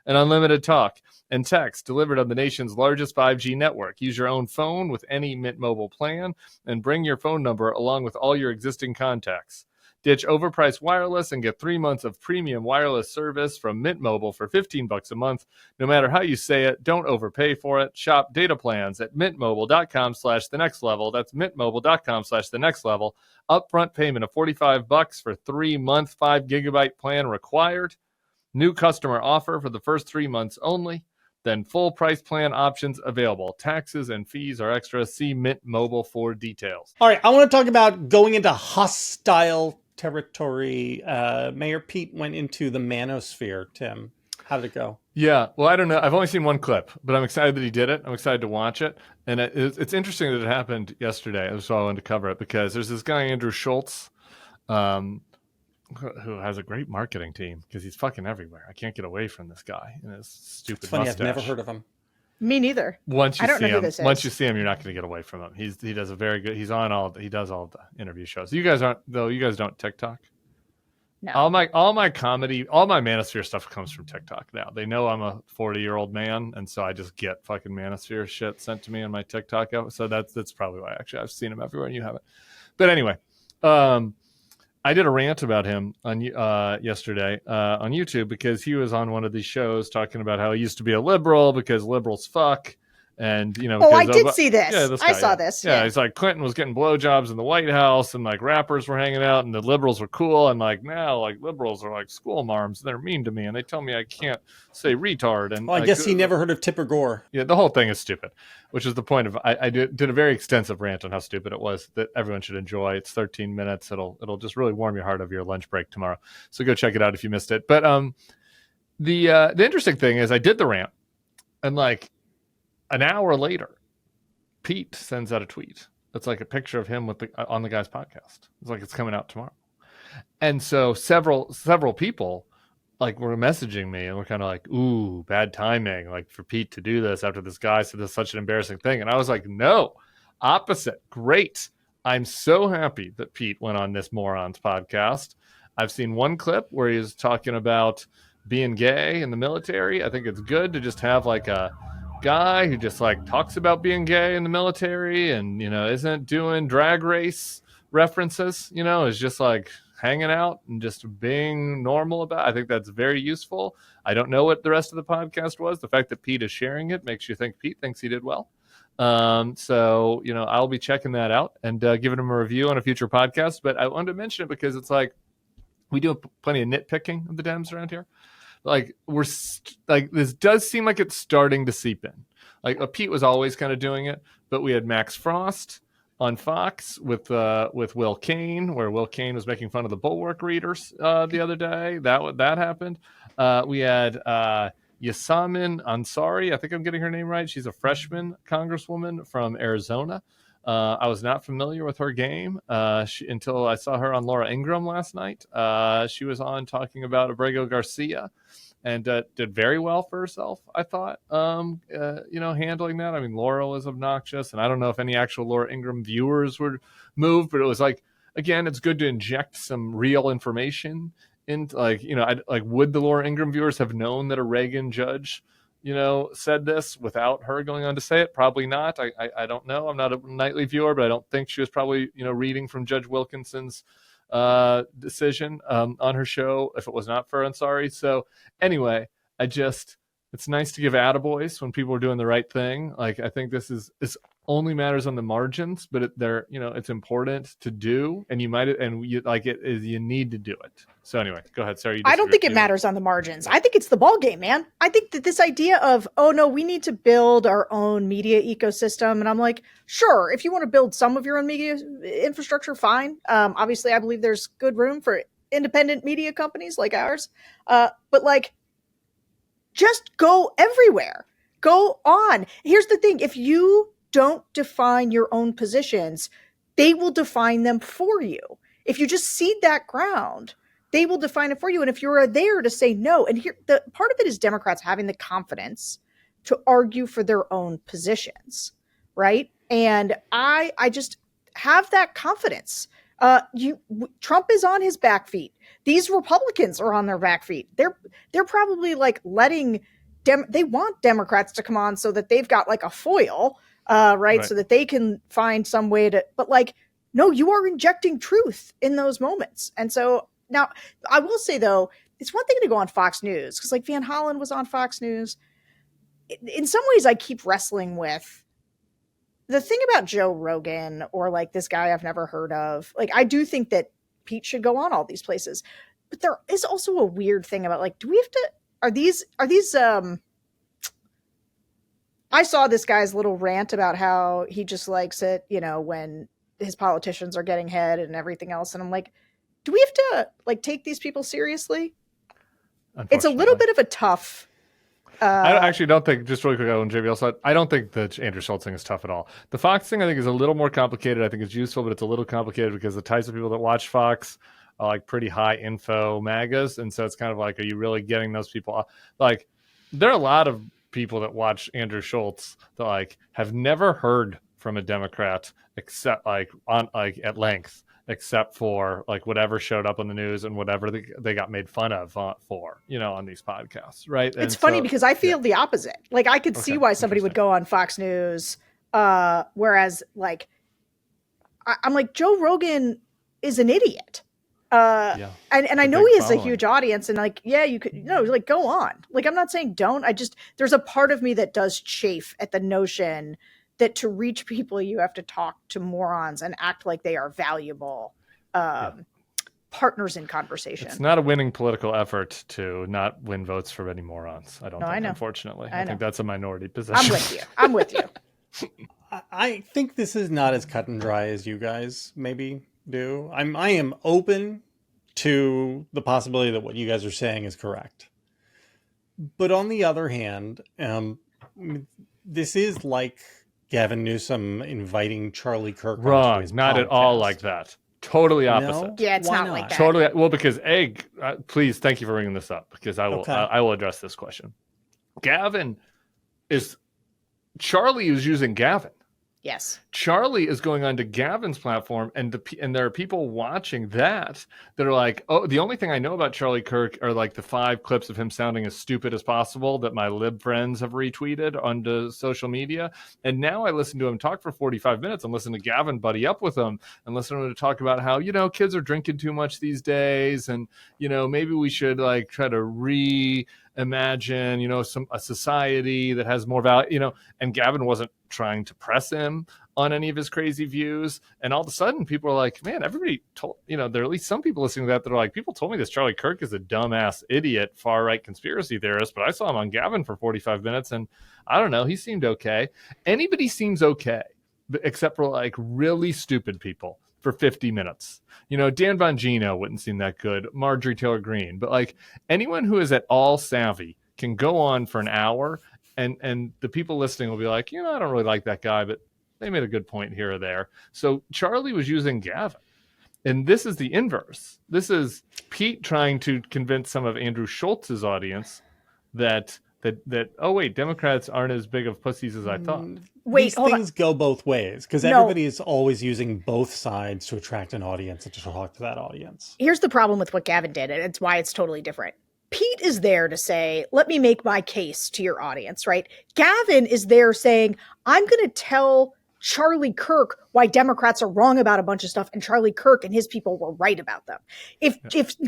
and unlimited talk and text delivered on the nation's largest 5G network. Use your own phone with any Mint Mobile plan and bring your phone number along with all your existing contacts. Ditch overpriced wireless and get 3 months of premium wireless service from Mint Mobile for $15 a month. No matter how you say it, don't overpay for it. Shop data plans at mintmobile.com/thenextlevel. That's mintmobile.com/thenextlevel. Upfront payment of $45 for 3-month 5 gigabyte plan required. New customer offer for the first 3 months only. Then full price plan options available. Taxes and fees are extra. See Mint Mobile for details. All right, I want to talk about going into hostile territory. Mayor Pete went into the manosphere, Tim. How did it go? Yeah, well, I don't know. I've only seen one clip, but I'm excited that he did it. I'm excited to watch it. And it's interesting that it happened yesterday. That's why I wanted to cover it, because there's this guy, Andrew Schultz, who has a great marketing team because he's fucking everywhere. I can't get away from this guy and his stupid It's funny, mustache. I've never heard of him. Me neither. Once you I don't see know who him, this is. once you see him, you're not going to get away from him. He does a very good. He does all the interview shows. You guys aren't though. You guys don't TikTok. No. All my comedy, all my manosphere stuff comes from TikTok now. They know I'm a 40-year-old man, and so I just get fucking manosphere shit sent to me on my TikTok. So that's probably why actually I've seen him everywhere and you haven't. But anyway, I did a rant about him on yesterday on YouTube because he was on one of these shows talking about how he used to be a liberal because liberals fuck. And, you know, I did see this. Yeah, I saw this. Yeah, he's like, Clinton was getting blowjobs in the White House and like rappers were hanging out and the liberals were cool. And like now, like liberals are like school marms. They're mean to me and they tell me I can't say retard. And I guess he never heard of Tipper Gore. Yeah, the whole thing is stupid, which is the point of I did a very extensive rant on how stupid it was that everyone should enjoy. It's 13 minutes. It'll just really warm your heart over your lunch break tomorrow. So go check it out if you missed it. But the interesting thing is I did the rant and like an hour later, Pete sends out a tweet. It's like a picture of him with on the guy's podcast. It's like it's coming out tomorrow. And so several people like were messaging me and we're kind of like, ooh, bad timing, like for Pete to do this after this guy said this such an embarrassing thing. And I was like, no, opposite. Great. I'm so happy that Pete went on this moron's podcast. I've seen one clip where he's talking about being gay in the military. I think it's good to just have like a guy who just like talks about being gay in the military and, you know, isn't doing drag race references, you know, is just like hanging out and just being normal about it. I think that's very useful. I don't know what the rest of the podcast was. The fact that Pete is sharing it makes you think Pete thinks he did well. So, you know, I'll be checking that out and giving him a review on a future podcast. But I wanted to mention it because it's like we do plenty of nitpicking of the Dems around here. Like this does seem like it's starting to seep in. Like Pete was always kind of doing it, but we had Max Frost on Fox with Will Cain, where Will Cain was making fun of the Bulwark readers the other day. That happened. We had Yasamin Ansari. I think I'm getting her name right. She's a freshman congresswoman from Arizona. I was not familiar with her game until I saw her on Laura Ingraham last night. She was on talking about Abrego Garcia and did very well for herself, I thought, you know, handling that. I mean, Laura was obnoxious, and I don't know if any actual Laura Ingraham viewers were moved, but it was like, again, it's good to inject some real information into, like, you know, would the Laura Ingraham viewers have known that a Reagan judge, you know, said this without her going on to say it? Probably not. I don't know. I'm not a nightly viewer, but I don't think she was probably, you know, reading from Judge Wilkinson's decision on her show if it was not for Ansari. So anyway, it's nice to give attaboys when people are doing the right thing. Like, I think this only matters on the margins, but you know, it's important to do, and you need to do it. So anyway, go ahead, Sarah. I don't think it matters on the margins. I think it's the ball game, man. I think that this idea of, oh no, we need to build our own media ecosystem, and I'm like, sure, if you want to build some of your own media infrastructure, fine. Obviously, I believe there's good room for independent media companies like ours, but like, just go everywhere. Go on. Here's the thing: if you don't define your own positions, they will define them for you. If you just cede that ground, they will define it for you. And if you're there to say no, and here, the part of it is Democrats having the confidence to argue for their own positions, right? And I just have that confidence. Trump is on his back feet. These Republicans are on their back feet. They're probably like letting they want Democrats to come on so that they've got like a foil, right? So that they can find some way to, but like, no, you are injecting truth in those moments. And so now I will say though, it's one thing to go on Fox News because like Van Hollen was on Fox News. In some ways I keep wrestling with the thing about Joe Rogan or like this guy I've never heard of. Like, I do think that Pete should go on all these places, but there is also a weird thing about like, do we have to, are these I saw this guy's little rant about how he just likes it, you know, when his politicians are getting head and everything else. And I'm like, do we have to like take these people seriously? It's a little bit of a tough. I actually don't think, just really quick on JBL side, I don't think the Andrew Schultz thing is tough at all. The Fox thing I think is a little more complicated. I think it's useful, but it's a little complicated because the types of people that watch Fox are like pretty high info MAGAs. And so it's kind of like, are you really getting those people? Like, there are a lot of people that watch Andrew Schultz that like have never heard from a Democrat except like on like at length, except for like whatever showed up on the news and whatever they got made fun of for, on these podcasts, right? It's funny because I feel the opposite. Like I could see why somebody would go on Fox News, whereas like I'm like, Joe Rogan is an idiot. And I know he has a huge audience, and like, yeah, you could, like go on. Like I'm not saying don't. There's a part of me that does chafe at the notion that to reach people, you have to talk to morons and act like they are valuable partners in conversation. It's not a winning political effort to not win votes for any morons. I don't think, unfortunately. I think that's a minority position. I'm with you. I think this is not as cut and dry as you guys maybe do. I am open to the possibility that what you guys are saying is correct. But on the other hand, this is like Gavin Newsom inviting Charlie Kirk. Wrong. Not at all like that. Totally opposite. No? Yeah, it's not like that. Totally. Well, because please, thank you for bringing this up because I will address this question. Charlie is using Gavin. Yes. Charlie is going onto Gavin's platform, and there are people watching that are like, oh, the only thing I know about Charlie Kirk are like the 5 clips of him sounding as stupid as possible that my lib friends have retweeted onto social media. And now I listen to him talk for 45 minutes and listen to Gavin buddy up with him and listen to him talk about how, kids are drinking too much these days. And, maybe we should like try to imagine, a society that has more value, and Gavin wasn't trying to press him on any of his crazy views. And all of a sudden people are like, man, everybody told, there are at least some people listening to that are like, people told me this Charlie Kirk is a dumbass idiot, far right conspiracy theorist, but I saw him on Gavin for 45 minutes and I don't know, he seemed okay. Anybody seems okay, except for like really stupid people for 50 minutes. Dan Bongino wouldn't seem that good. Marjorie Taylor Greene. But like anyone who is at all savvy can go on for an hour and the people listening will be like, I don't really like that guy, but they made a good point here or there. So Charlie was using Gavin. And this is the inverse. This is Pete trying to convince some of Andrew Schultz's audience that oh wait, Democrats aren't as big of pussies as I thought. These things go both ways because everybody is always using both sides to attract an audience and to talk to that audience. Here's the problem with what Gavin did, and it's why it's totally different. Pete is there to say, let me make my case to your audience, right? Gavin is there saying, I'm going to tell Charlie Kirk why Democrats are wrong about a bunch of stuff and Charlie Kirk and his people were right about them. If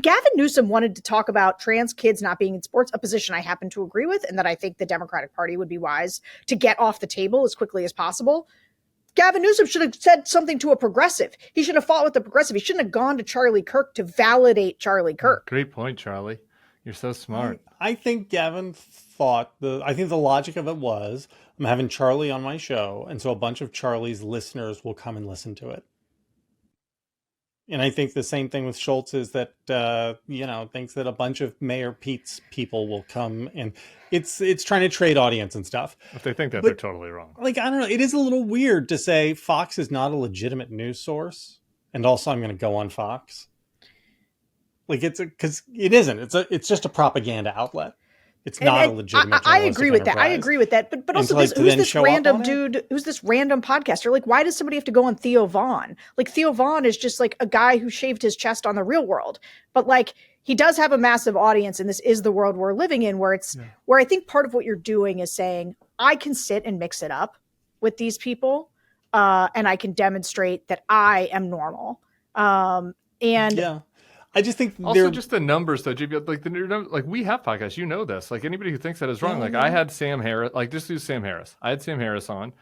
Gavin Newsom wanted to talk about trans kids not being in sports, a position I happen to agree with and that I think the Democratic Party would be wise to get off the table as quickly as possible, Gavin Newsom should have said something to a progressive. He should have fought with the progressive. He shouldn't have gone to Charlie Kirk to validate Charlie Kirk. Great point, Charlie. You're so smart. I think Gavin thought I think the logic of it was, I'm having Charlie on my show, and so a bunch of Charlie's listeners will come and listen to it. And I think the same thing with Schultz is that, thinks that a bunch of Mayor Pete's people will come, and it's trying to trade audience and stuff. If they think that, they're totally wrong. Like, I don't know. It is a little weird to say Fox is not a legitimate news source, and also I'm going to go on Fox. Like because it isn't. It's just a propaganda outlet. It's not a legitimate. I agree with that. I agree with that. But also, who's this random dude? Who's this random podcaster? Like, why does somebody have to go on Theo Vaughn? Like, Theo Vaughn is just like a guy who shaved his chest on The Real World. But like, he does have a massive audience, and this is the world we're living in, where where I think part of what you're doing is saying I can sit and mix it up with these people, and I can demonstrate that I am normal. I just think also just the numbers though, JB, like we have podcasts, this. Like anybody who thinks that is wrong. Like I had Sam Harris, just do Sam Harris. I had Sam Harris on.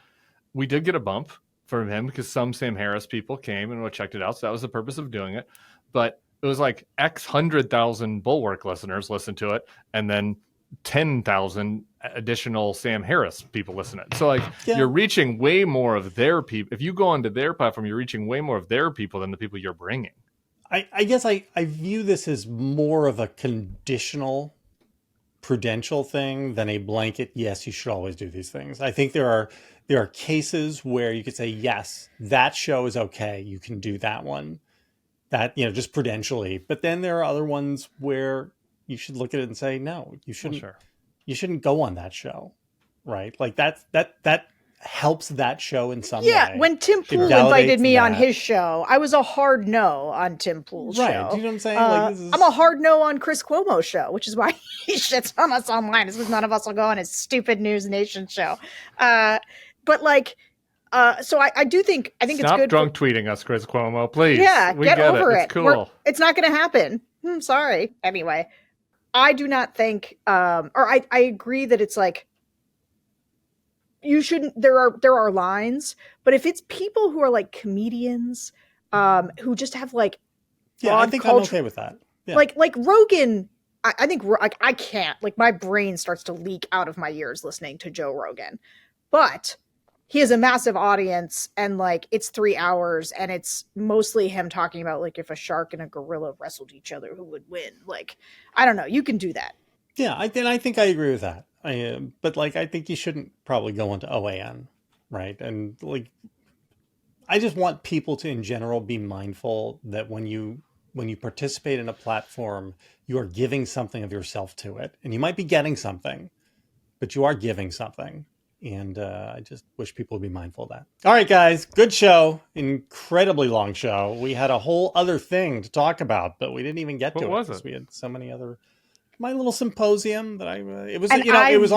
We did get a bump from him because some Sam Harris people came and checked it out. So that was the purpose of doing it. But it was like X 100,000 Bulwark listeners listened to it, and then 10,000 additional Sam Harris people listen to it. So you're reaching way more of their people. If you go onto their platform, you're reaching way more of their people than the people you're bringing. I guess I view this as more of a conditional prudential thing than a blanket, yes, you should always do these things. I think there are cases where you could say, yes, that show is okay. You can do that one. That, just prudentially. But then there are other ones where you should look at it and say, no, you shouldn't. Well, sure. You shouldn't go on that show, right? Like that helps that show in some way. Yeah, when Tim Pool invited me on his show, I was a hard no on Tim Pool's show. Right, do you know what I'm saying? I'm a hard no on Chris Cuomo's show, which is why he shits on us online. It's because none of us will go on his stupid News Nation show. But like, so I do think it's good. Stop drunk tweeting us, Chris Cuomo, please. Yeah, get over it. It's cool. It's not going to happen. Sorry. Anyway, I do not think, or I agree that it's like, you shouldn't, there are lines, but if it's people who are like comedians, who just have like, I think I'm okay with that. Yeah. Like Rogan, I think like I can't, like my brain starts to leak out of my ears listening to Joe Rogan, but he has a massive audience and like it's 3 hours and it's mostly him talking about like if a shark and a gorilla wrestled each other, who would win? Like, I don't know. You can do that. Yeah, I think I agree with that. But like, I think you shouldn't probably go into OAN, right? And like, I just want people to, in general, be mindful that when you participate in a platform, you are giving something of yourself to it, and you might be getting something, but you are giving something. And I just wish people would be mindful of that. All right, guys, good show. Incredibly long show. We had a whole other thing to talk about, but we didn't even get to it. What was it? We had so many other. My little symposium that it was on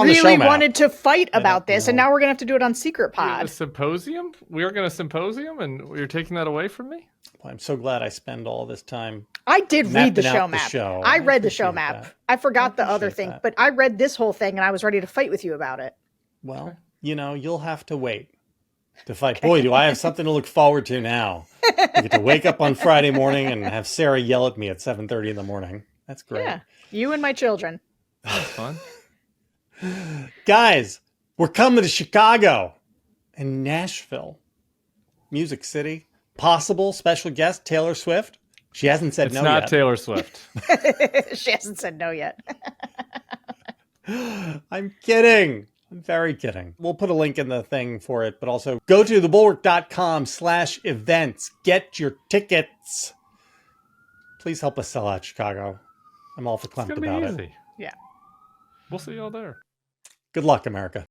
the show really map. wanted to fight about this, and now we're gonna have to do it on Secret Pod. A symposium? We were going to symposium, and you're taking that away from me? Well, I'm so glad I spend all this time. I did read the show map. I read the show appreciate map. that. I forgot the other thing, but I read this whole thing, and I was ready to fight with you about it. Well, you'll have to wait to fight. Boy, do I have something to look forward to now. I get to wake up on Friday morning and have Sarah yell at me at 7:30 in the morning. That's great. Yeah, you and my children. That's fun. Guys, we're coming to Chicago and Nashville. Music City. Possible special guest, Taylor Swift. She hasn't said no yet. It's not Taylor Swift. She hasn't said no yet. I'm kidding. I'm very kidding. We'll put a link in the thing for it, but also go to thebulwark.com/events. Get your tickets. Please help us sell out Chicago. I'm all for clamped about it. Easy. Yeah. We'll see y'all there. Good luck, America.